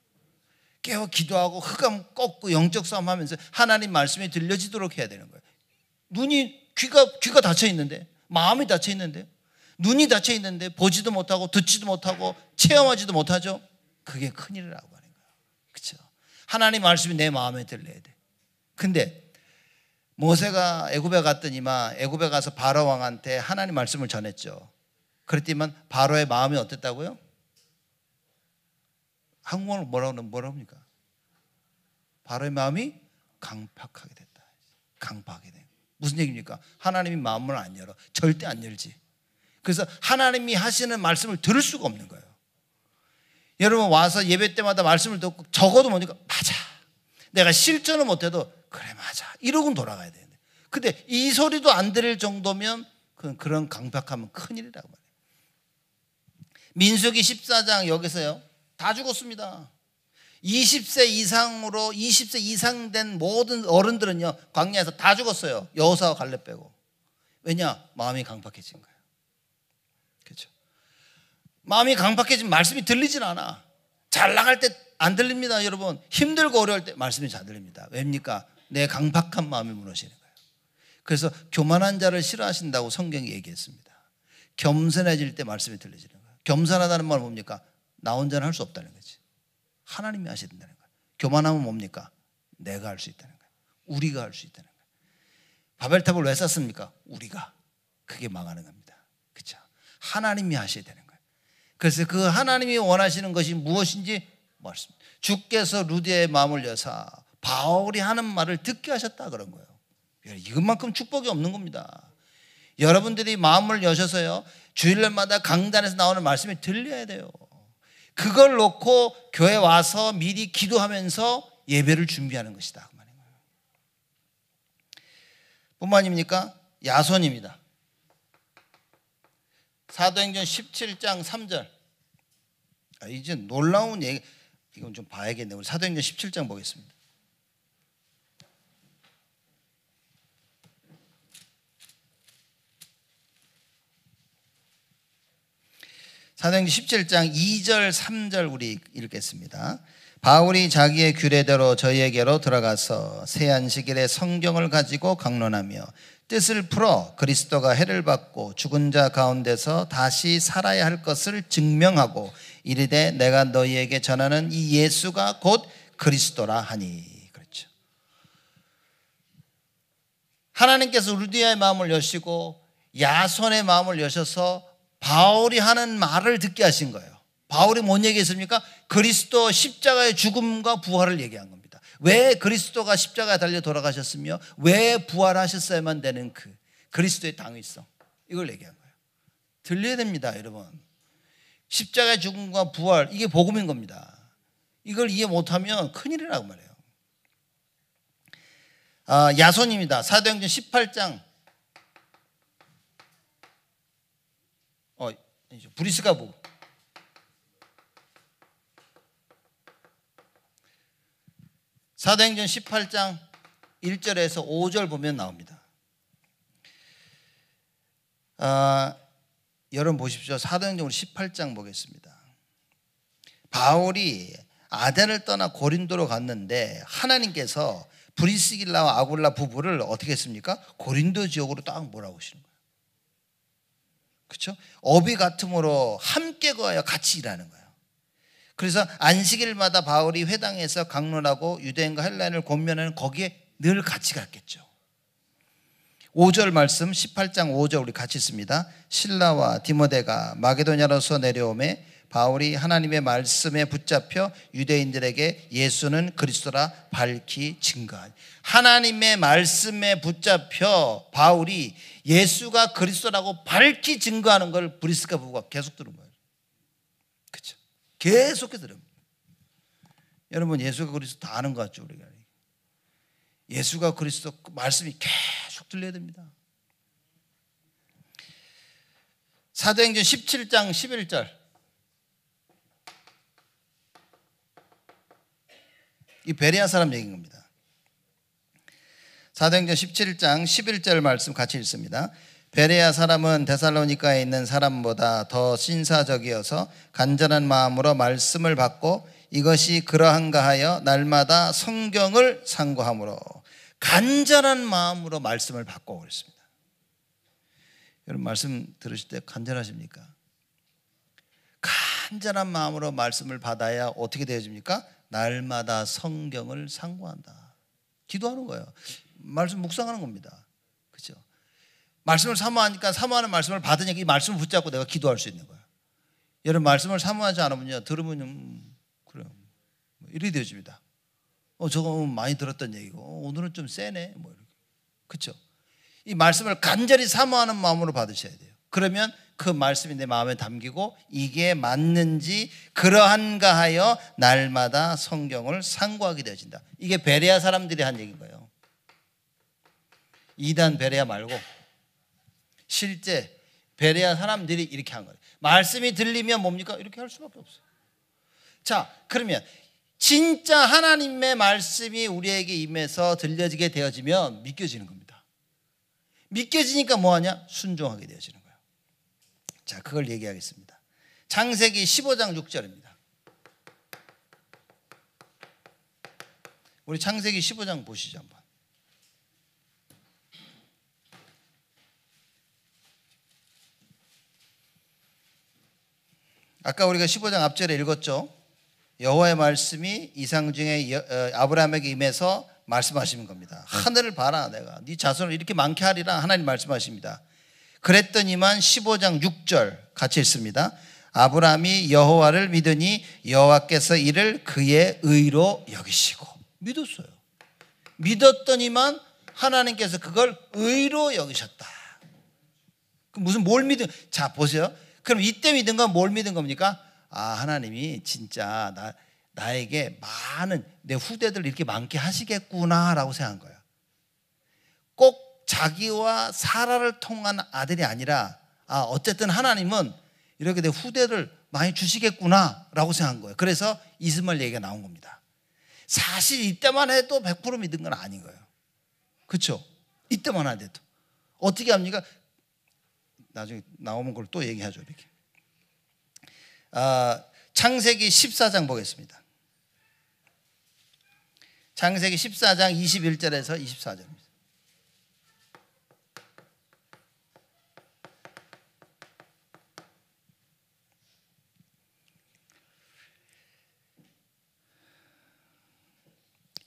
깨어 기도하고 흑암 꺾고 영적 싸움 하면서 하나님 말씀이 들려지도록 해야 되는 거예요. 귀가 닫혀 있는데, 마음이 닫혀 있는데, 눈이 닫혀 있는데 보지도 못하고 듣지도 못하고 체험하지도 못하죠. 그게 큰일이라고 하는 거예요. 그렇죠? 하나님 말씀이 내 마음에 들려야 돼. 근데 모세가 애굽에 갔더니만 애굽에 가서 바로 왕한테 하나님 말씀을 전했죠. 그랬더니만 바로의 마음이 어땠다고요? 한국어로 뭐라고 합니까? 바로의 마음이 강팍하게 됐다. 강팍하게 된. 무슨 얘기입니까? 하나님이 마음을 안 열어. 절대 안 열지. 그래서 하나님이 하시는 말씀을 들을 수가 없는 거예요. 여러분 와서 예배 때마다 말씀을 듣고 적어도 뭐니까 맞아. 내가 실전을 못해도 그래 맞아. 이러고는 돌아가야 되는데. 근데 이 소리도 안 들을 정도면 그런 강팍하면 큰일이라고 말해요. 민수기 14장 여기서요. 다 죽었습니다. 20세 이상 된 모든 어른들은요 광야에서 다 죽었어요. 여호사와 갈렙 빼고. 왜냐? 마음이 강팍해진 거예요. 그렇죠? 마음이 강팍해지면 말씀이 들리진 않아. 잘 나갈 때 안 들립니다. 여러분 힘들고 어려울 때 말씀이 잘 들립니다. 왜입니까? 내 강팍한 마음이 무너지는 거예요. 그래서 교만한 자를 싫어하신다고 성경이 얘기했습니다. 겸손해질 때 말씀이 들려지는 거예요. 겸손하다는 말은 뭡니까? 나 혼자는 할 수 없다는 거지. 하나님이 하셔야 된다는 거예요. 교만하면 뭡니까? 내가 할 수 있다는 거예요. 우리가 할 수 있다는 거예요. 바벨탑을 왜 쌌습니까? 우리가. 그게 망하는 겁니다. 그렇죠? 하나님이 하셔야 되는 거예요. 그래서 그 하나님이 원하시는 것이 무엇인지 말씀. 주께서 루디아의 마음을 여사 바울이 하는 말을 듣게 하셨다 그런 거예요. 이것만큼 축복이 없는 겁니다. 여러분들이 마음을 여셔서요 주일날마다 강단에서 나오는 말씀이 들려야 돼요. 그걸 놓고 교회 와서 미리 기도하면서 예배를 준비하는 것이다. 뿐만 아닙니까? 야손입니다. 사도행전 17장 3절. 이제 놀라운 얘기, 이건 좀 봐야겠네. 우리 사도행전 17장 보겠습니다. 사도행전 17장 2절 3절 우리 읽겠습니다. 바울이 자기의 규례대로 저희에게로 들어가서 새 안식일에 성경을 가지고 강론하며 뜻을 풀어 그리스도가 해를 받고 죽은 자 가운데서 다시 살아야 할 것을 증명하고 이르되 내가 너희에게 전하는 이 예수가 곧 그리스도라 하니. 그렇죠. 하나님께서 루디아의 마음을 여시고 야손의 마음을 여셔서 바울이 하는 말을 듣게 하신 거예요. 바울이 뭔 얘기했습니까? 그리스도 십자가의 죽음과 부활을 얘기한 겁니다. 왜 그리스도가 십자가에 달려 돌아가셨으며 왜 부활하셨어야만 되는 그 그리스도의 당위성, 이걸 얘기한 거예요. 들려야 됩니다, 여러분. 십자가의 죽음과 부활, 이게 복음인 겁니다. 이걸 이해 못하면 큰일이라고 말해요. 야손입니다. 사도행전 18장 브리스가부. 사도행전 18장 1절에서 5절 보면 나옵니다. 여러분 보십시오. 사도행전 18장 보겠습니다. 바울이 아덴을 떠나 고린도로 갔는데 하나님께서 브리스길라와 아굴라 부부를 어떻게 했습니까? 고린도 지역으로 딱 몰아오시는 거예요. 그렇죠? 어비 같음으로 함께 거하여 같이 일하는 거예요. 그래서 안식일마다 바울이 회당에서 강론하고 유대인과 헬라인을 권면하는 거기에 늘 같이 갔겠죠. 5절 말씀 18장 5절 우리 같이 읽습니다. 실라와 디모데가 마게도냐로서 내려오매 바울이 하나님의 말씀에 붙잡혀 유대인들에게 예수는 그리스도라 밝히 증거하니. 하나님의 말씀에 붙잡혀 바울이 예수가 그리스도라고 밝히 증거하는 걸 브리스가 부부가 계속 들은 거예요. 그렇죠? 계속해서 들읍니다. 여러분 예수가 그리스도 다 아는 것 같죠? 우리가 예수가 그리스도 말씀이 계속 들려야 됩니다. 사도행전 17장 11절 이 베레아 사람 얘기인 겁니다. 사도행전 17장 11절 말씀 같이 읽습니다. 베레아 사람은 데살로니가에 있는 사람보다 더 신사적이어서 간절한 마음으로 말씀을 받고 이것이 그러한가 하여 날마다 성경을 상고하므로. 간절한 마음으로 말씀을 받고 그랬습니다. 여러분 말씀 들으실 때 간절하십니까? 간절한 마음으로 말씀을 받아야 어떻게 되어집니까? 날마다 성경을 상고한다. 기도하는 거예요. 말씀 묵상하는 겁니다. 그렇죠? 말씀을 사모하니까 사모하는 말씀을 받으니까 이 말씀을 붙잡고 내가 기도할 수 있는 거예요. 여러분 말씀을 사모하지 않으면요 들으면 그래요. 이렇게 되어집니다. 저거 많이 들었던 얘기고 오늘은 좀 세네 뭐 이렇게. 그렇죠? 이 말씀을 간절히 사모하는 마음으로 받으셔야 돼요. 그러면 그 말씀이 내 마음에 담기고 이게 맞는지 그러한가 하여 날마다 성경을 상고하게 되어진다. 이게 베레아 사람들이 한 얘기인 거예요. 이단 베레아 말고 실제 베레아 사람들이 이렇게 한 거예요. 말씀이 들리면 뭡니까? 이렇게 할 수밖에 없어요. 자, 그러면 진짜 하나님의 말씀이 우리에게 임해서 들려지게 되어지면 믿겨지는 겁니다. 믿겨지니까 뭐하냐? 순종하게 되어지는 거예요. 자, 그걸 얘기하겠습니다. 창세기 15장 6절입니다. 우리 창세기 15장 보시죠 한번. 아까 우리가 15장 앞절에 읽었죠. 여호와의 말씀이 이상 중에 아브라함에게 임해서 말씀하시는 겁니다. 하늘을 봐라, 내가 네 자손을 이렇게 많게 하리라 하나님 말씀하십니다. 그랬더니만 15장 6절 같이 읽습니다. 아브라함이 여호와를 믿으니 여호와께서 이를 그의 의로 여기시고. 믿었어요. 믿었더니만 하나님께서 그걸 의로 여기셨다. 무슨 뭘 믿은? 자 보세요. 그럼 이때 믿은 건 뭘 믿은 겁니까? 하나님이 진짜 나에게 많은 내 후대들 이렇게 많게 하시겠구나라고 생각한 거예요. 꼭 자기와 사라를 통한 아들이 아니라 어쨌든 하나님은 이렇게 내 후대를 많이 주시겠구나라고 생각한 거예요. 그래서 이스마엘 얘기가 나온 겁니다. 사실 이때만 해도 100% 믿은 건 아닌 거예요. 그렇죠? 이때만 해도 어떻게 합니까? 나중에 나오면 그걸 또 얘기하죠. 이렇게. 창세기 14장 보겠습니다. 창세기 14장 21절에서 24절입니다.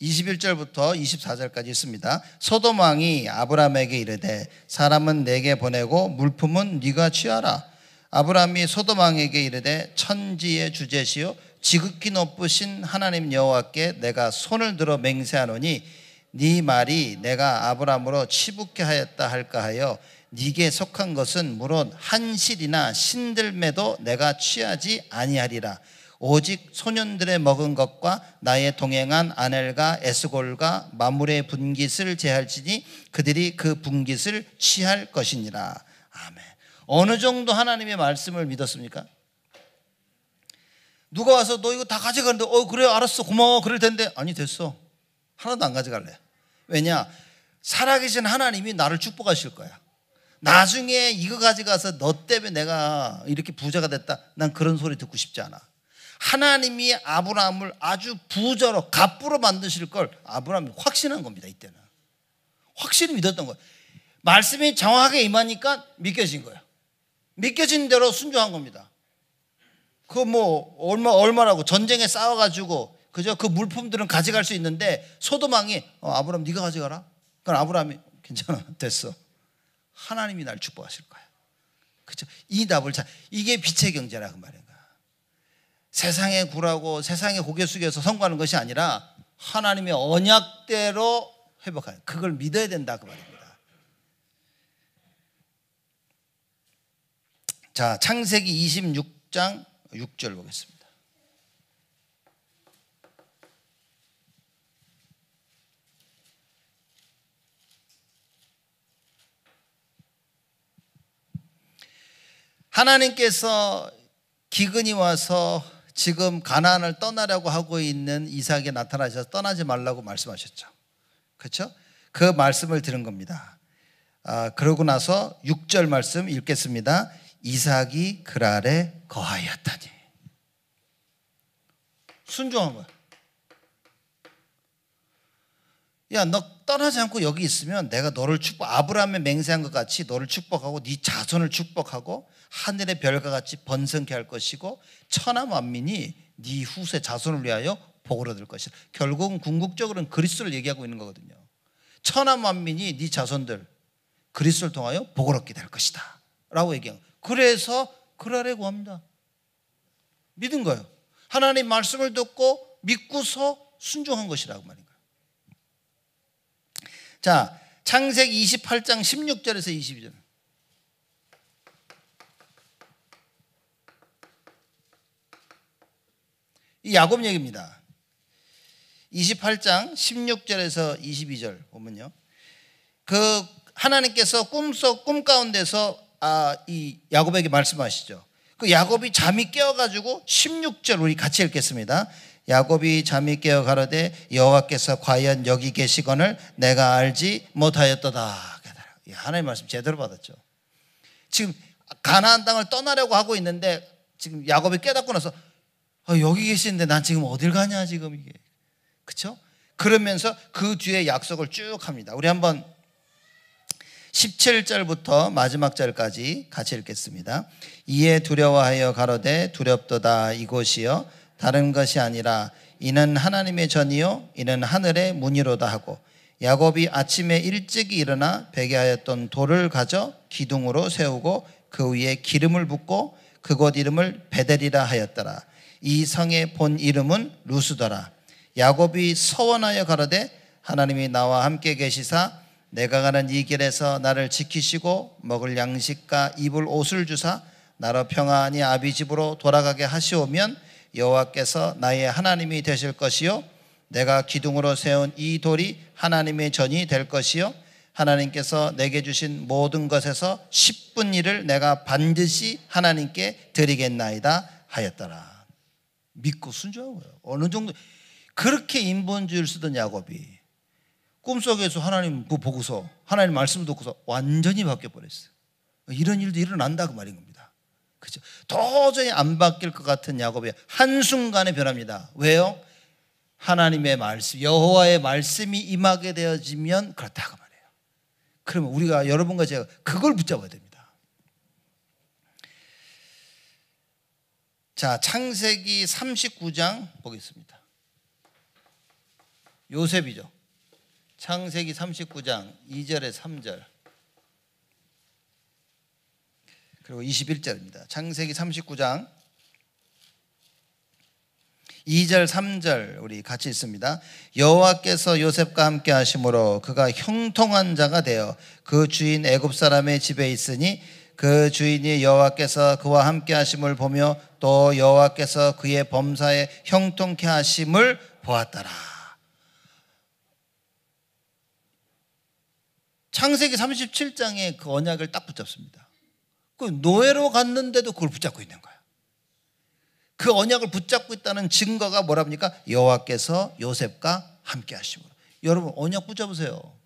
(21절부터) (24절까지) 있습니다. 소돔 왕이 아브라함에게 이르되 사람은 내게 보내고 물품은 네가 취하라. 아브라함이 소돔 왕에게 이르되 천지의 주제시요 지극히 높으신 하나님 여호와께 내가 손을 들어 맹세하노니 네 말이 내가 아브라함으로 치붙게 하였다 할까 하여 네게 속한 것은 물론 한 실이나 신들매도 내가 취하지 아니하리라. 오직 소년들의 먹은 것과 나의 동행한 아넬과 에스골과 마물의 분깃을 제할지니 그들이 그 분깃을 취할 것이니라. 아멘. 어느 정도 하나님의 말씀을 믿었습니까? 누가 와서 너 이거 다 가져가는데 그래 알았어 고마워 그럴 텐데 아니 됐어 하나도 안 가져갈래. 왜냐? 살아계신 하나님이 나를 축복하실 거야. 나중에 이거 가져가서 너 때문에 내가 이렇게 부자가 됐다 난 그런 소리 듣고 싶지 않아. 하나님이 아브라함을 아주 부자로 갑부로 만드실 걸 아브라함이 확신한 겁니다. 이때는 확실히 믿었던 거예요. 말씀이 정확하게 임하니까 믿겨진 거예요. 믿겨진 대로 순종한 겁니다. 그 뭐 얼마라고 전쟁에 싸워가지고 그저 그 물품들은 가져갈 수 있는데 소돔왕이 아브라함 네가 가져가라. 그럼 아브라함이 괜찮아 됐어. 하나님이 날 축복하실 거야. 그죠? 이 답을 이게 빛의 경제라 그 말인가. 세상에 굴하고 세상에 고개 숙여서 선구하는 것이 아니라 하나님의 언약대로 회복하는 그걸 믿어야 된다 그 말입니다. 자, 창세기 26장 6절 보겠습니다. 하나님께서 기근이 와서 지금 가나안을 떠나려고 하고 있는 이삭에게 나타나셔서 떠나지 말라고 말씀하셨죠. 그렇죠? 그 말씀을 들은 겁니다. 그러고 나서 6절 말씀 읽겠습니다. 이삭이 그랄에 거하였다니. 순종한 거야. 야, 너 떠나지 않고 여기 있으면 내가 너를 아브라함의 맹세한 것 같이 너를 축복하고 네 자손을 축복하고 하늘의 별과 같이 번성케 할 것이고 천하 만민이 네 후세 자손을 위하여 복을 얻을 것이다. 결국은 궁극적으로는 그리스도를 얘기하고 있는 거거든요. 천하 만민이 네 자손들 그리스도를 통하여 복을 얻게 될 것이다 라고 얘기한 거예요. 그래서 그러래 구합니다. 믿은 거예요. 하나님 말씀을 듣고 믿고서 순종한 것이라고 말인 거예요. 자, 창세기 28장 16절에서 22절. 이 야곱 얘기입니다. 28장 16절에서 22절 보면요. 그 하나님께서 꿈 가운데서 이 야곱에게 말씀하시죠. 그 야곱이 잠이 깨어가지고 16절 우리 같이 읽겠습니다. 야곱이 잠이 깨어 가로되 여호와께서 과연 여기 계시거늘 내가 알지 못하였도다. 하나님 말씀 제대로 받았죠. 지금 가나안 땅을 떠나려고 하고 있는데 지금 야곱이 깨닫고 나서 여기 계시는데 난 지금 어딜 가냐 지금 이게. 그렇죠? 그러면서 그 뒤에 약속을 쭉 합니다. 우리 한번 17절부터 마지막 절까지 같이 읽겠습니다. 이에 두려워하여 가로되 두렵도다 이곳이여 다른 것이 아니라 이는 하나님의 전이요 이는 하늘의 문이로다 하고 야곱이 아침에 일찍이 일어나 베개하였던 돌을 가져 기둥으로 세우고 그 위에 기름을 붓고 그곳 이름을 베델이라 하였더라. 이 성의 본 이름은 루스더라. 야곱이 서원하여 가로되 하나님이 나와 함께 계시사 내가 가는 이 길에서 나를 지키시고 먹을 양식과 입을 옷을 주사 나로 평안히 아비 집으로 돌아가게 하시오면 여호와께서 나의 하나님이 되실 것이요 내가 기둥으로 세운 이 돌이 하나님의 전이 될 것이요 하나님께서 내게 주신 모든 것에서 10분 1을 내가 반드시 하나님께 드리겠나이다 하였더라. 믿고 순종한 거예요. 어느 정도 그렇게 인본주의를 쓰던 야곱이 꿈속에서 하나님 보고서 하나님 말씀 듣고서 완전히 바뀌어버렸어요. 이런 일도 일어난다 그 말인 겁니다. 그렇죠? 도저히 안 바뀔 것 같은 야곱이 한순간에 변합니다. 왜요? 하나님의 말씀, 여호와의 말씀이 임하게 되어지면 그렇다 그 말이에요. 그러면 우리가 여러분과 제가 그걸 붙잡아야 됩니다. 자, 창세기 39장 보겠습니다. 요셉이죠. 창세기 39장 2절에 3절 그리고 21절입니다. 창세기 39장 2절 3절 우리 같이 있습니다. 여호와께서 요셉과 함께 하심으로 그가 형통한 자가 되어 그 주인 애굽 사람의 집에 있으니 그 주인이 여호와께서 그와 함께 하심을 보며 또 여호와께서 그의 범사에 형통케 하심을 보았더라. 창세기 37장에 그 언약을 딱 붙잡습니다. 그 노예로 갔는데도 그걸 붙잡고 있는 거예요. 그 언약을 붙잡고 있다는 증거가 뭐라 합니까? 여호와께서 요셉과 함께 하심으로. 여러분 언약 붙잡으세요.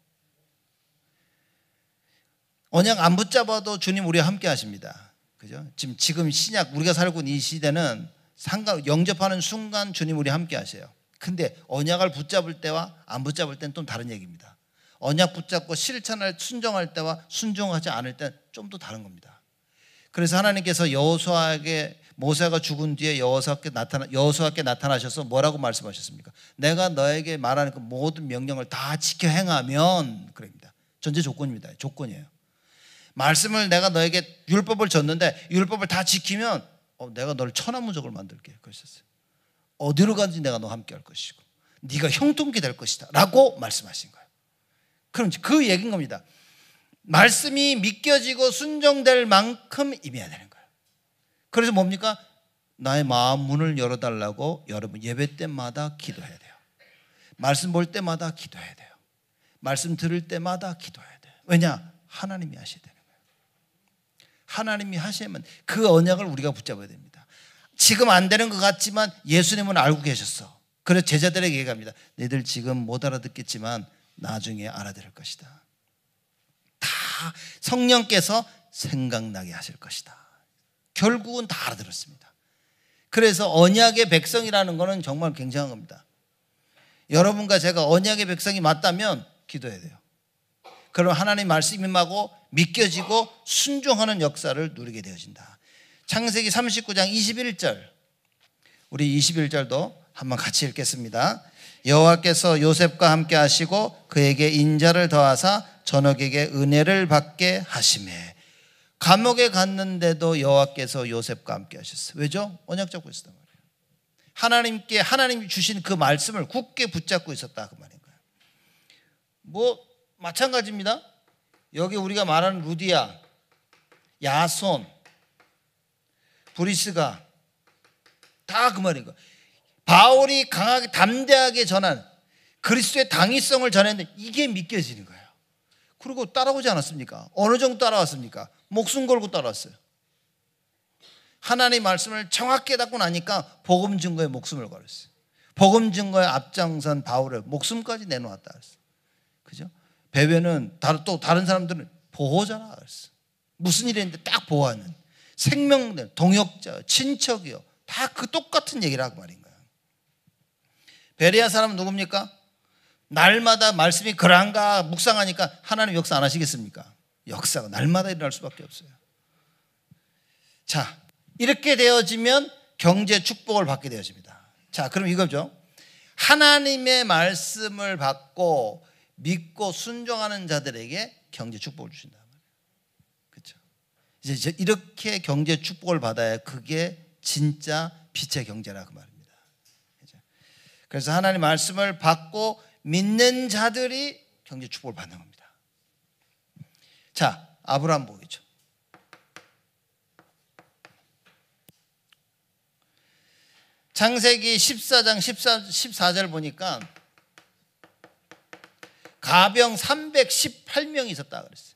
언약 안 붙잡아도 주님 우리와 함께 하십니다. 그죠? 지금 신약 우리가 살고 있는 이 시대는 영접하는 순간 주님 우리 함께 하세요. 근데 언약을 붙잡을 때와 안 붙잡을 때는 좀 다른 얘기입니다. 언약 붙잡고 실천할 순종할 때와 순종하지 않을 때는 좀 더 다른 겁니다. 그래서 하나님께서 여호수아에게 모세가 죽은 뒤에 여호수아께 나타나셔서 뭐라고 말씀하셨습니까? 내가 너에게 말하는 그 모든 명령을 다 지켜 행하면, 그럽니다. 전제 조건입니다. 조건이에요. 말씀을 내가 너에게 율법을 줬는데 율법을 다 지키면 내가 너를 천하무적을 만들게 그러셨어요. 어디로 가든지 내가 너와 함께 할 것이고 네가 형통케 될 것이다 라고 말씀하신 거예요. 그럼 그 얘기인 겁니다. 말씀이 믿겨지고 순종될 만큼 임해야 되는 거예요. 그래서 뭡니까? 나의 마음 문을 열어달라고 여러분 예배 때마다 기도해야 돼요. 말씀 볼 때마다 기도해야 돼요. 말씀 들을 때마다 기도해야 돼요. 왜냐? 하나님이 하셔야 되는 거예요. 하나님이 하시면 그 언약을 우리가 붙잡아야 됩니다. 지금 안 되는 것 같지만 예수님은 알고 계셨어. 그래서 제자들에게 얘기합니다. 너희들 지금 못 알아듣겠지만 나중에 알아들을 것이다. 다 성령께서 생각나게 하실 것이다. 결국은 다 알아들었습니다. 그래서 언약의 백성이라는 것은 정말 굉장한 겁니다. 여러분과 제가 언약의 백성이 맞다면 기도해야 돼요. 그럼 하나님 말씀이 임하고 믿겨지고 순종하는 역사를 누리게 되어진다. 창세기 39장 21절, 우리 21절도 한번 같이 읽겠습니다. 여호와께서 요셉과 함께 하시고 그에게 인자를 더하사 전역에게 은혜를 받게 하시매. 감옥에 갔는데도 여호와께서 요셉과 함께 하셨어요. 왜죠? 언약 잡고 있었단 말이에요. 하나님이 주신 그 말씀을 굳게 붙잡고 있었다 그 말인 거예요. 뭐 마찬가지입니다. 여기 우리가 말하는 루디아, 야손, 브리스가 다 그 말인 거예요. 바울이 강하게 담대하게 전한 그리스도의 당위성을 전했는데 이게 믿겨지는 거예요. 그리고 따라오지 않았습니까? 어느 정도 따라왔습니까? 목숨 걸고 따라왔어요. 하나님의 말씀을 정확히 깨닫고 나니까 복음 증거에 목숨을 걸었어요. 복음 증거에 앞장선 바울을 목숨까지 내놓았다 그랬어요. 그죠? 배배는 또 다른 사람들은 보호자라 그랬어요. 무슨 일이 있는데 딱 보호하는 생명들, 동역자, 친척이요. 다 그 똑같은 얘기를 하고 말인 거예요. 베레아 사람은 누굽니까? 날마다 말씀이 그런가 묵상하니까 하나님 역사 안 하시겠습니까? 역사가 날마다 일어날 수밖에 없어요. 자, 이렇게 되어지면 경제 축복을 받게 되어집니다. 자, 그럼 이거죠. 하나님의 말씀을 받고 믿고 순종하는 자들에게 경제 축복을 주신다. 그렇죠? 이제 이렇게 경제 축복을 받아야 그게 진짜 빛의 경제라 그 말입니다. 그렇죠? 그래서 하나님 말씀을 받고 믿는 자들이 경제 축복을 받는 겁니다. 자, 아브라함 보이죠. 창세기 14장 14절 보니까 가병 318명이 있었다 그랬어요.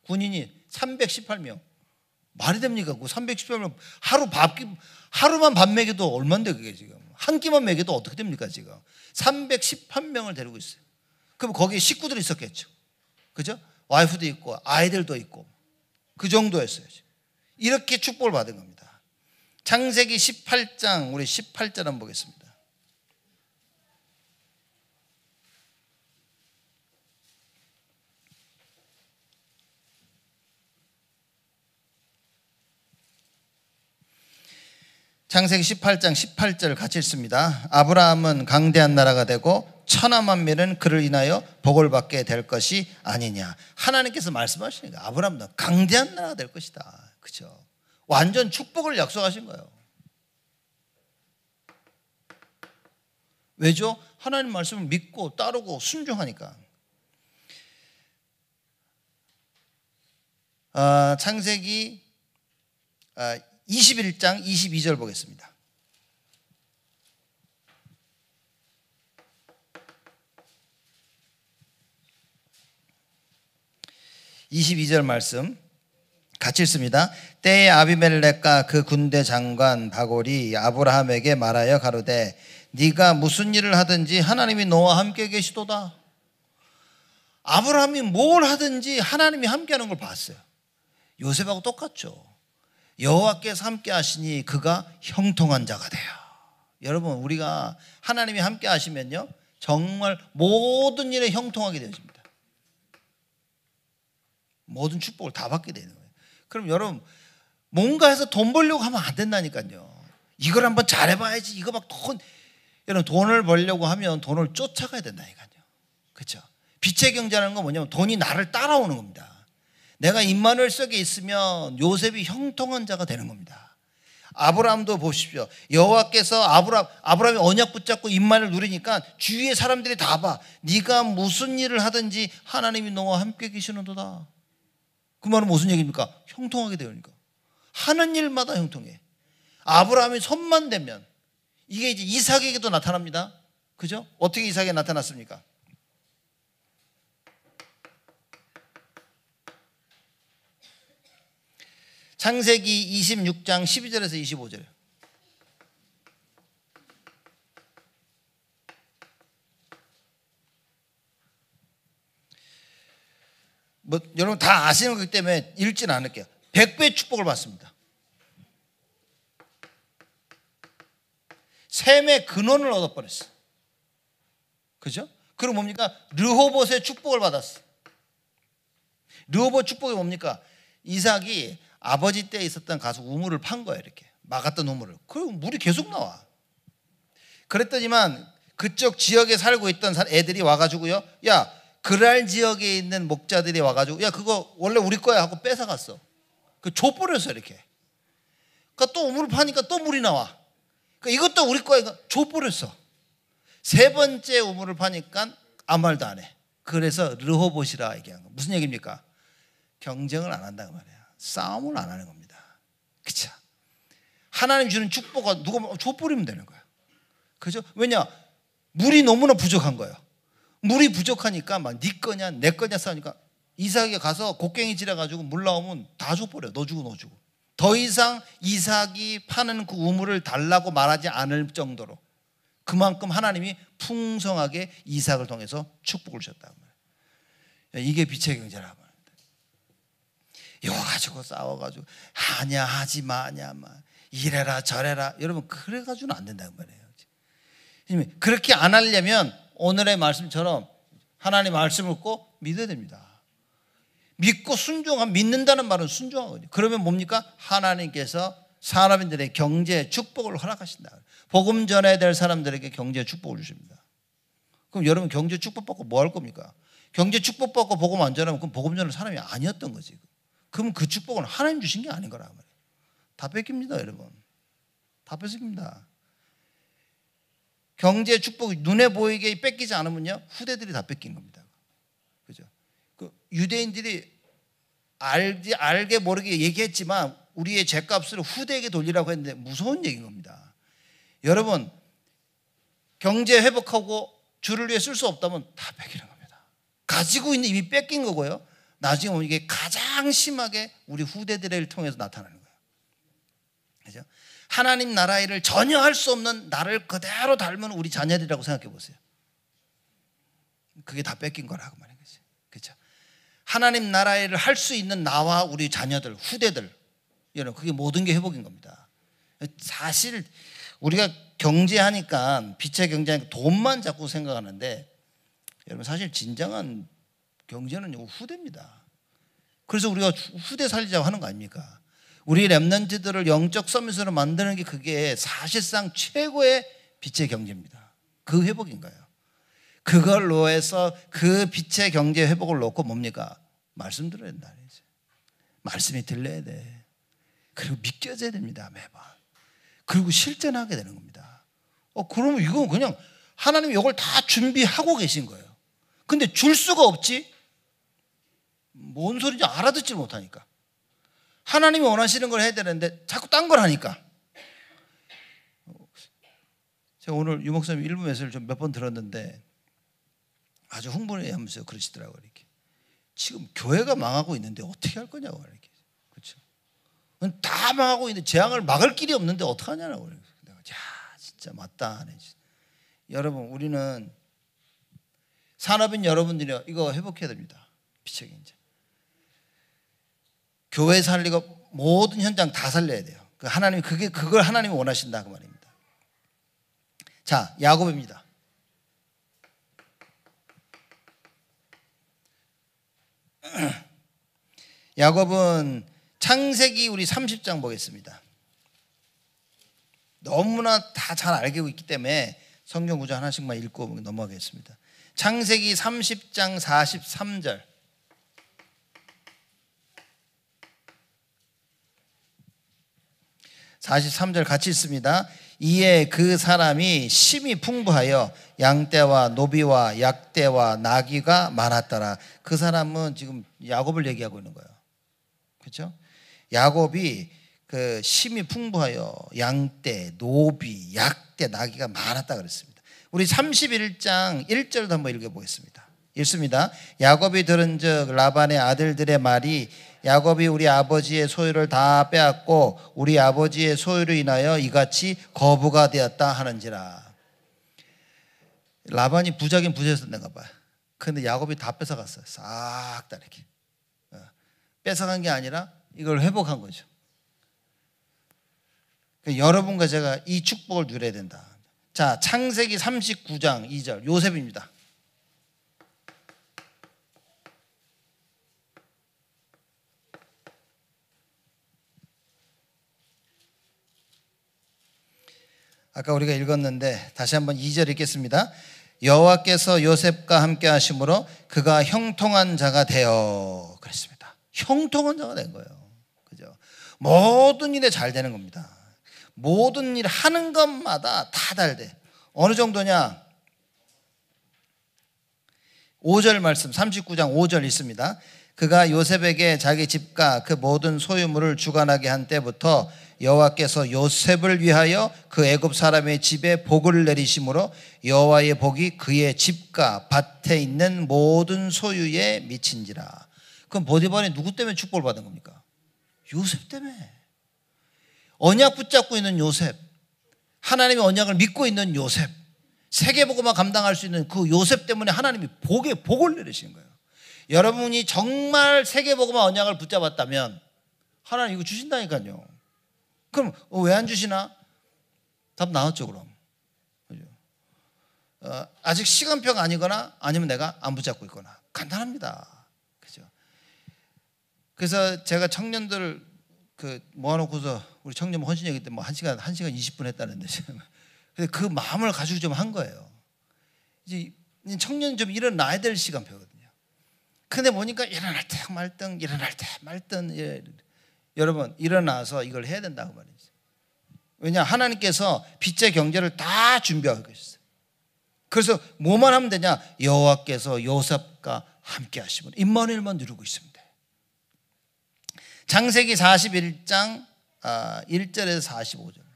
군인이 318명. 말이 됩니까? 그 318명 하루만 밥 먹여도 얼마인데 그게 지금. 한 끼만 먹여도 어떻게 됩니까 지금. 318명을 데리고 있어요. 그럼 거기에 식구들이 있었겠죠. 그죠? 와이프도 있고 아이들도 있고 그 정도였어요. 이렇게 축복을 받은 겁니다. 창세기 18장 우리 18절 한번 보겠습니다. 창세기 18장 18절 같이 읽습니다. 아브라함은 강대한 나라가 되고 천하만민은 그를 인하여 복을 받게 될 것이 아니냐. 하나님께서 말씀하시니까 아브라함은 강대한 나라가 될 것이다. 그렇죠? 완전 축복을 약속하신 거예요. 왜죠? 하나님 말씀을 믿고 따르고 순종하니까. 창세기 21장 22절 보겠습니다. 22절 말씀 같이 읽습니다. 때에 아비멜렉과 그 군대 장관 바골이 아브라함에게 말하여 가로되 네가 무슨 일을 하든지 하나님이 너와 함께 계시도다. 아브라함이 뭘 하든지 하나님이 함께하는 걸 봤어요. 요셉하고 똑같죠. 여호와께서 함께 하시니 그가 형통한 자가 돼요. 여러분, 우리가 하나님이 함께 하시면요, 정말 모든 일에 형통하게 되어집니다. 모든 축복을 다 받게 되는 거예요. 그럼 여러분, 뭔가 해서 돈 벌려고 하면 안 된다니까요. 이걸 한번 잘해봐야지. 이거 막 여러분, 돈을 벌려고 하면 돈을 쫓아가야 된다니까요. 그렇죠? 빛의 경제라는 건 뭐냐면 돈이 나를 따라오는 겁니다. 내가 임마누엘 속에 있으면 요셉이 형통한 자가 되는 겁니다. 아브라함도 보십시오. 여호와께서 아브라함이 언약 붙잡고 임마누엘 누리니까 주위의 사람들이 다 봐. 네가 무슨 일을 하든지 하나님이 너와 함께 계시는도다. 그 말은 무슨 얘기입니까? 형통하게 되니까. 하는 일마다 형통해. 아브라함이 손만 대면, 이게 이제 이삭에게도 나타납니다. 그죠? 어떻게 이삭에 나타났습니까? 창세기 26장 12절에서 25절. 여러분 다 아시는 거기 때문에 읽지는 않을게요. 100배의 축복을 받습니다. 셈의 근원을 얻어버렸어. 그죠? 그리고 뭡니까? 르호봇의 축복을 받았어. 르호봇 축복이 뭡니까? 이삭이 아버지 때에 있었던 가서 우물을 판 거예요. 이렇게 막았던 우물을. 그럼 물이 계속 나와. 그랬더니만 그쪽 지역에 살고 있던 애들이 와가지고요, 야, 그랄 지역에 있는 목자들이 와가지고, 야, 그거 원래 우리 거야 하고 뺏어갔어. 그 줘버렸어. 이렇게. 그러니까 또 우물을 파니까 또 물이 나와. 그러니까 이것도 우리 거야. 줘버렸어. 세 번째 우물을 파니까 아무 말도 안 해. 그래서 르호봇이라 얘기한 거. 무슨 얘기입니까? 경쟁을 안 한다고 말이에요. 싸움을 안 하는 겁니다. 그쵸? 하나님 주는 축복은 누가 줘버리면 되는 거예요. 그죠? 왜냐? 물이 너무나 부족한 거예요. 물이 부족하니까 막 네 거냐 내 거냐 싸우니까 이삭이 가서 곡괭이 찔러가지고 물 나오면 다 줘버려. 너 주고 너 주고. 더 이상 이삭이 파는 그 우물을 달라고 말하지 않을 정도로 그만큼 하나님이 풍성하게 이삭을 통해서 축복을 주셨다고 말이에요. 이게 빛의 경제라고 말합니다. 이거 가지고 싸워가지고 하냐 하지 마냐 막 이래라 저래라, 여러분 그래가지고는 안 된다고 말이에요. 그렇게 안 하려면 오늘의 말씀처럼 하나님 말씀을 꼭 믿어야 됩니다. 믿고 믿는다는 말은 순종하거든요. 그러면 뭡니까? 하나님께서 사람들의 경제 축복을 허락하신다. 복음 전해야 될 사람들에게 경제 축복을 주십니다. 그럼 여러분 경제 축복받고 뭐 할 겁니까? 경제 축복받고 복음 안 전하면 그럼 복음 전할 사람이 아니었던 거지. 그럼 그 축복은 하나님 주신 게 아닌 거라 말이에요. 다 뺏깁니다, 여러분. 다 뺏깁니다. 경제 축복이 눈에 보이게 뺏기지 않으면요, 후대들이 다 뺏긴 겁니다. 그죠? 그 유대인들이 알게 모르게 얘기했지만 우리의 죗값을 후대에게 돌리라고 했는데 무서운 얘기인 겁니다. 여러분, 경제 회복하고 주를 위해 쓸 수 없다면 다 뺏기는 겁니다. 가지고 있는 이미 뺏긴 거고요. 나중에 보면 이게 가장 심하게 우리 후대들을 통해서 나타나는 거예요. 그죠? 하나님 나라 일을 전혀 할 수 없는 나를 그대로 닮은 우리 자녀들이라고 생각해 보세요. 그게 다 뺏긴 거라고 말하는 거죠. 그렇죠? 하나님 나라 일을 할 수 있는 나와 우리 자녀들, 후대들, 여러분 그게 모든 게 회복인 겁니다. 사실 우리가 경제하니까 빛의 경제하니까 돈만 자꾸 생각하는데 여러분 사실 진정한 경제는 후대입니다. 그래서 우리가 후대 살리자고 하는 거 아닙니까? 우리 렘넌트들을 영적 서밋으로 만드는 게 그게 사실상 최고의 빛의 경제입니다. 그 회복인 거예요. 그걸로 해서 그 빛의 경제 회복을 놓고 뭡니까? 말씀 들어야 된다. 말씀이 들려야 돼. 그리고 믿겨져야 됩니다. 매번. 그리고 실천하게 되는 겁니다. 그러면 이건 그냥 하나님이 이걸 다 준비하고 계신 거예요. 근데 줄 수가 없지? 뭔 소리인지 알아듣지 못하니까. 하나님이 원하시는 걸 해야 되는데 자꾸 딴 걸 하니까. 제가 오늘 유 목사님 일부 메시지를 좀 몇 번 들었는데 아주 흥분해하면서 그러시더라고요. 이렇게. 지금 교회가 망하고 있는데 어떻게 할 거냐고. 이렇게. 그렇죠? 다 망하고 있는데 재앙을 막을 길이 없는데 어떡하냐고. 내가 진짜 맞다. 여러분, 우리는 산업인 여러분들이 이거 회복해야 됩니다. 빛의 경제. 교회 살리고 모든 현장 다 살려야 돼요. 하나님 그걸 하나님이 원하신다 그 말입니다. 자, 야곱입니다. 야곱은 창세기 우리 30장 보겠습니다. 너무나 다 잘 알고 있기 때문에 성경 구절 하나씩만 읽고 넘어가겠습니다. 창세기 30장 43절. 43절 같이 읽습니다. 이에 그 사람이 심히 풍부하여 양떼와 노비와 약떼와 나귀가 많았더라. 그 사람은 지금 야곱을 얘기하고 있는 거예요. 그렇죠? 야곱이 그 심히 풍부하여 양떼, 노비, 약떼, 나귀가 많았다 그랬습니다. 우리 31장 1절도 한번 읽어보겠습니다. 읽습니다. 야곱이 들은즉 라반의 아들들의 말이 야곱이 우리 아버지의 소유를 다 빼앗고 우리 아버지의 소유로 인하여 이같이 거부가 되었다 하는지라. 라반이 부자긴 부자였었는가 봐요. 그런데 야곱이 다 뺏어갔어요. 싹 다 이렇게. 뺏어간 게 아니라 이걸 회복한 거죠. 여러분과 제가 이 축복을 누려야 된다. 자, 창세기 39장 2절 요셉입니다. 아까 우리가 읽었는데 다시 한번 2절 읽겠습니다. 여호와께서 요셉과 함께 하심으로 그가 형통한 자가 되어 그랬습니다. 형통한 자가 된 거예요. 그죠? 모든 일에 잘 되는 겁니다. 모든 일 하는 것마다 다 잘 돼. 어느 정도냐? 5절 말씀 39장 5절 있습니다. 그가 요셉에게 자기 집과 그 모든 소유물을 주관하게 한 때부터 여호와께서 요셉을 위하여 그 애굽 사람의 집에 복을 내리심으로 여호와의 복이 그의 집과 밭에 있는 모든 소유에 미친지라. 그럼 보디발이 누구 때문에 축복을 받은 겁니까? 요셉 때문에. 언약 붙잡고 있는 요셉, 하나님의 언약을 믿고 있는 요셉, 세계복음화 감당할 수 있는 그 요셉 때문에 하나님이 복을 내리시는 거예요. 여러분이 정말 세계복음화 언약을 붙잡았다면 하나님 이거 주신다니까요. 그럼 왜 안 주시나? 답 나왔죠. 그럼 아직 시간표가 아니거나 아니면 내가 안 붙잡고 있거나 간단합니다. 그죠? 그래서 제가 청년들 모아놓고서 우리 청년 헌신회기 때 뭐 1시간 20분 했다는데 근데 그 마음을 가지고 좀 한 거예요. 이제 청년 좀 일어나야 될 시간표거든요. 근데 보니까 일어날 때 말든 일어날 때 말든 여러분 일어나서 이걸 해야 된다고 말이죠. 왜냐 하나님께서 빛의 경제를 다 준비하고 계셨어요. 그래서 뭐만 하면 되냐? 여호와께서 요셉과 함께 하시면 임마누엘만 누리고 있습니다. 창세기 41장 1절에서 45절.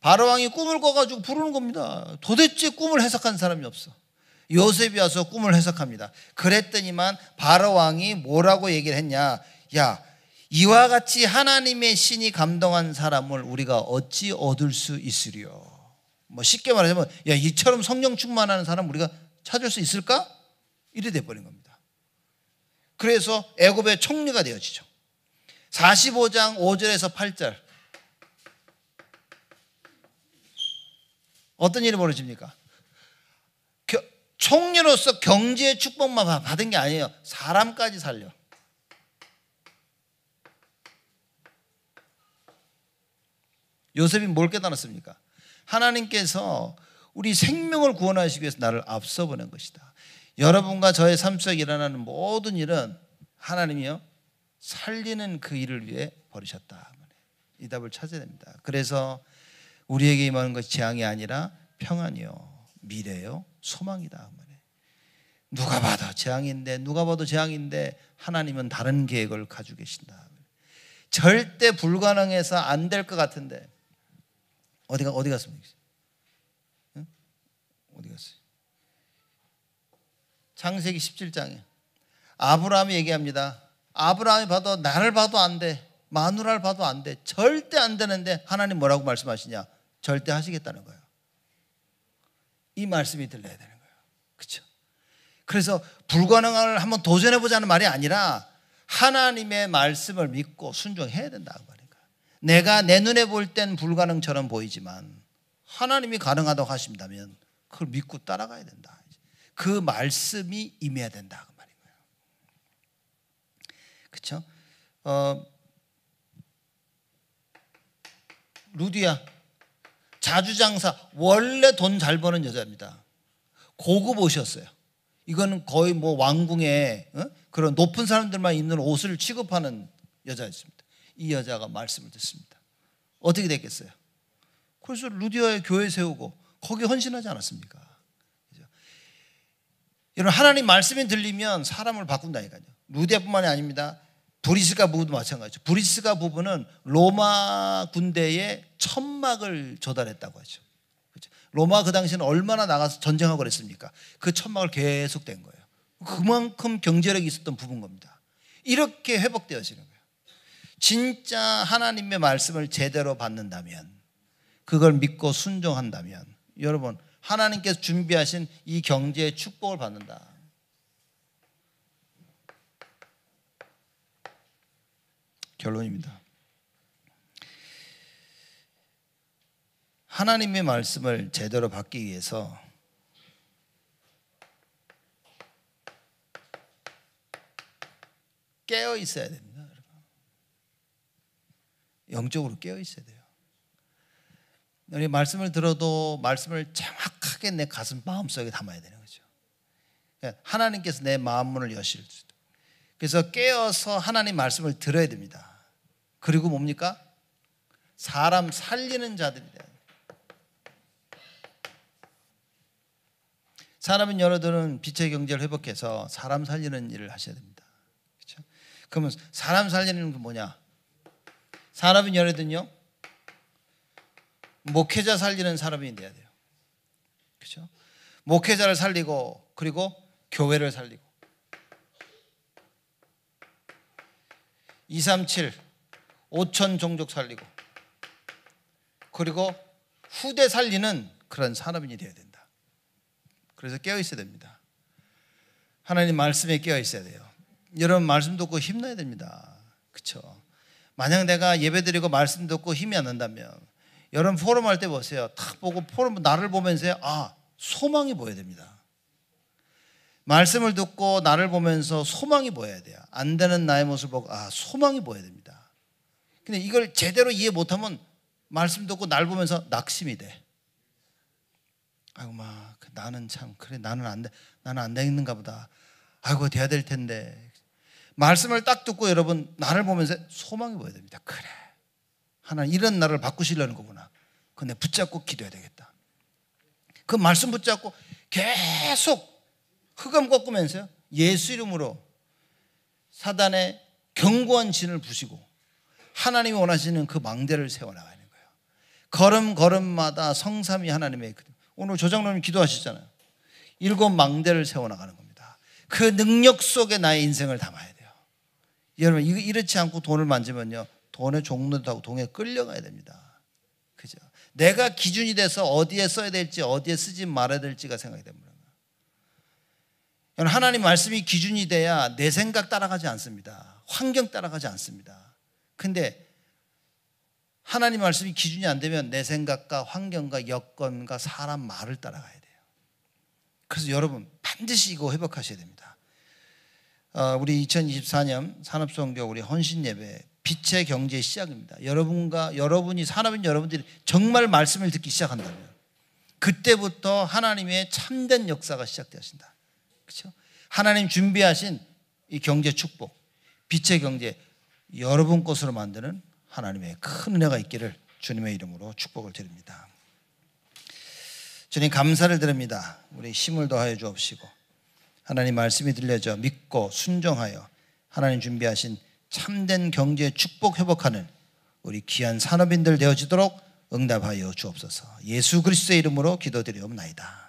바로왕이 꿈을 꿔가지고 부르는 겁니다. 도대체 꿈을 해석한 사람이 없어. 요셉이 와서 꿈을 해석합니다. 그랬더니만 바로왕이 뭐라고 얘기를 했냐? 야, 이와 같이 하나님의 신이 감동한 사람을 우리가 어찌 얻을 수 있으리요? 뭐 쉽게 말하자면 야, 이처럼 성령 충만하는 사람 우리가 찾을 수 있을까? 이래 돼버린 겁니다. 그래서 애굽의 총리가 되어지죠. 45장 5절에서 8절 어떤 일이 벌어집니까? 총리로서 경제의 축복만 받은 게 아니에요. 사람까지 살려. 요셉이 뭘 깨달았습니까? 하나님께서 우리 생명을 구원하시기 위해서 나를 앞서 보낸 것이다. 여러분과 저의 삶 속에 일어나는 모든 일은 하나님이요 살리는 그 일을 위해 버리셨다. 이 답을 찾아야 됩니다. 그래서 우리에게 임하는 것이 재앙이 아니라 평안이요 미래요 소망이다. 누가 봐도 재앙인데 누가 봐도 재앙인데 하나님은 다른 계획을 가지고 계신다. 절대 불가능해서 안 될 것 같은데 어디 갔습니까? 응? 어디 갔어요? 창세기 17장에 아브라함이 얘기합니다. 아브라함이 봐도 나를 봐도 안 돼. 마누라를 봐도 안 돼. 절대 안 되는데 하나님 뭐라고 말씀하시냐? 절대 하시겠다는 거예요. 이 말씀이 들려야 되는 거예요. 그렇죠? 그래서 불가능을 한번 도전해보자는 말이 아니라 하나님의 말씀을 믿고 순종해야 된다고 말이에요. 내가 내 눈에 볼 땐 불가능처럼 보이지만 하나님이 가능하다고 하신다면 그걸 믿고 따라가야 된다. 그 말씀이 임해야 된다 그 말인 거예요. 그렇죠? 루디아 자주장사, 원래 돈 잘 버는 여자입니다. 고급 옷이었어요. 이거는 거의 뭐 왕궁에 그런 높은 사람들만 입는 옷을 취급하는 여자였습니다. 이 여자가 말씀을 듣습니다. 어떻게 됐겠어요? 그래서 루디아의 교회 세우고 거기 헌신하지 않았습니까? 그렇죠? 여러분, 하나님 말씀이 들리면 사람을 바꾼다니까요. 루디아뿐만이 아닙니다. 브리스가 부부도 마찬가지죠. 브리스가 부부는 로마 군대에 천막을 조달했다고 하죠. 그렇죠? 로마 그 당시에는 얼마나 나가서 전쟁하고 그랬습니까? 그 천막을 계속 댄 거예요. 그만큼 경제력이 있었던 부부인 겁니다. 이렇게 회복되어지는 거예요. 진짜 하나님의 말씀을 제대로 받는다면, 그걸 믿고 순종한다면, 여러분, 하나님께서 준비하신 이 경제의 축복을 받는다. 결론입니다. 하나님의 말씀을 제대로 받기 위해서 깨어 있어야 됩니다. 여러분. 영적으로 깨어 있어야 돼요. 우리 말씀을 들어도 말씀을 정확하게 내 가슴 마음속에 담아야 되는 거죠. 하나님께서 내 마음 문을 여실 수 있다. 그래서 깨어서 하나님 말씀을 들어야 됩니다. 그리고 뭡니까? 사람 살리는 자들이 돼야 돼요. 사람은 여러분은 빛의 경제를 회복해서 사람 살리는 일을 하셔야 됩니다. 그렇죠? 그러면 사람 살리는 게 뭐냐? 사람은 여러분요, 목회자 살리는 사람이 돼야 돼요. 그렇죠? 목회자를 살리고, 그리고 교회를 살리고, 237 5천 종족 살리고, 그리고 후대 살리는 그런 산업인이 되어야 된다. 그래서 깨어 있어야 됩니다. 하나님 말씀에 깨어 있어야 돼요. 여러분, 말씀 듣고 힘내야 됩니다. 그렇죠? 만약 내가 예배드리고 말씀 듣고 힘이 안 난다면, 여러분 포럼 할 때 보세요. 탁 보고 포럼 나를 보면서 소망이 보여야 됩니다. 말씀을 듣고 나를 보면서 소망이 보여야 돼요. 안 되는 나의 모습을 보고 소망이 보여야 됩니다. 근데 이걸 제대로 이해 못하면 말씀 듣고 날 보면서 낙심이 돼. 아이고 나는 참 그래, 나는 안 되겠는가 보다. 아이고 돼야 될 텐데. 말씀을 딱 듣고 여러분 나를 보면서 소망이 보여야 됩니다. 그래, 하나님 이런 나를 바꾸시려는 거구나. 그거 내가 붙잡고 기도해야 되겠다. 그 말씀 붙잡고 계속 흑암 꺾으면서요, 예수 이름으로 사단의 견고한 진을 부시고 하나님이 원하시는 그 망대를 세워나가는 거예요. 걸음걸음마다 성삼위 하나님의, 오늘 조장로님 기도하셨잖아요. 7 망대를 세워나가는 겁니다. 그 능력 속에 나의 인생을 담아야 돼요. 여러분, 이렇지 않고 돈을 만지면요, 돈의 종로도 하고 돈에 끌려가야 됩니다. 그죠? 내가 기준이 돼서 어디에 써야 될지, 어디에 쓰지 말아야 될지가 생각이 됩니다. 하나님 말씀이 기준이 돼야 내 생각 따라가지 않습니다. 환경 따라가지 않습니다. 근데 하나님 말씀이 기준이 안 되면 내 생각과 환경과 여건과 사람 말을 따라가야 돼요. 그래서 여러분 반드시 이거 회복하셔야 됩니다. 우리 2024년 산업선교 우리 헌신예배 빛의 경제의 시작입니다. 여러분이 산업인 여러분들이 정말 말씀을 듣기 시작한다면 그때부터 하나님의 참된 역사가 시작되신다. 그렇죠? 하나님 준비하신 이 경제 축복, 빛의 경제, 여러분 것으로 만드는 하나님의 큰 은혜가 있기를 주님의 이름으로 축복을 드립니다. 주님 감사를 드립니다. 우리 힘을 더하여 주옵시고 하나님 말씀이 들려져 믿고 순종하여 하나님 준비하신 참된 경제 축복 회복하는 우리 귀한 산업인들 되어지도록 응답하여 주옵소서. 예수 그리스도의 이름으로 기도드리옵나이다.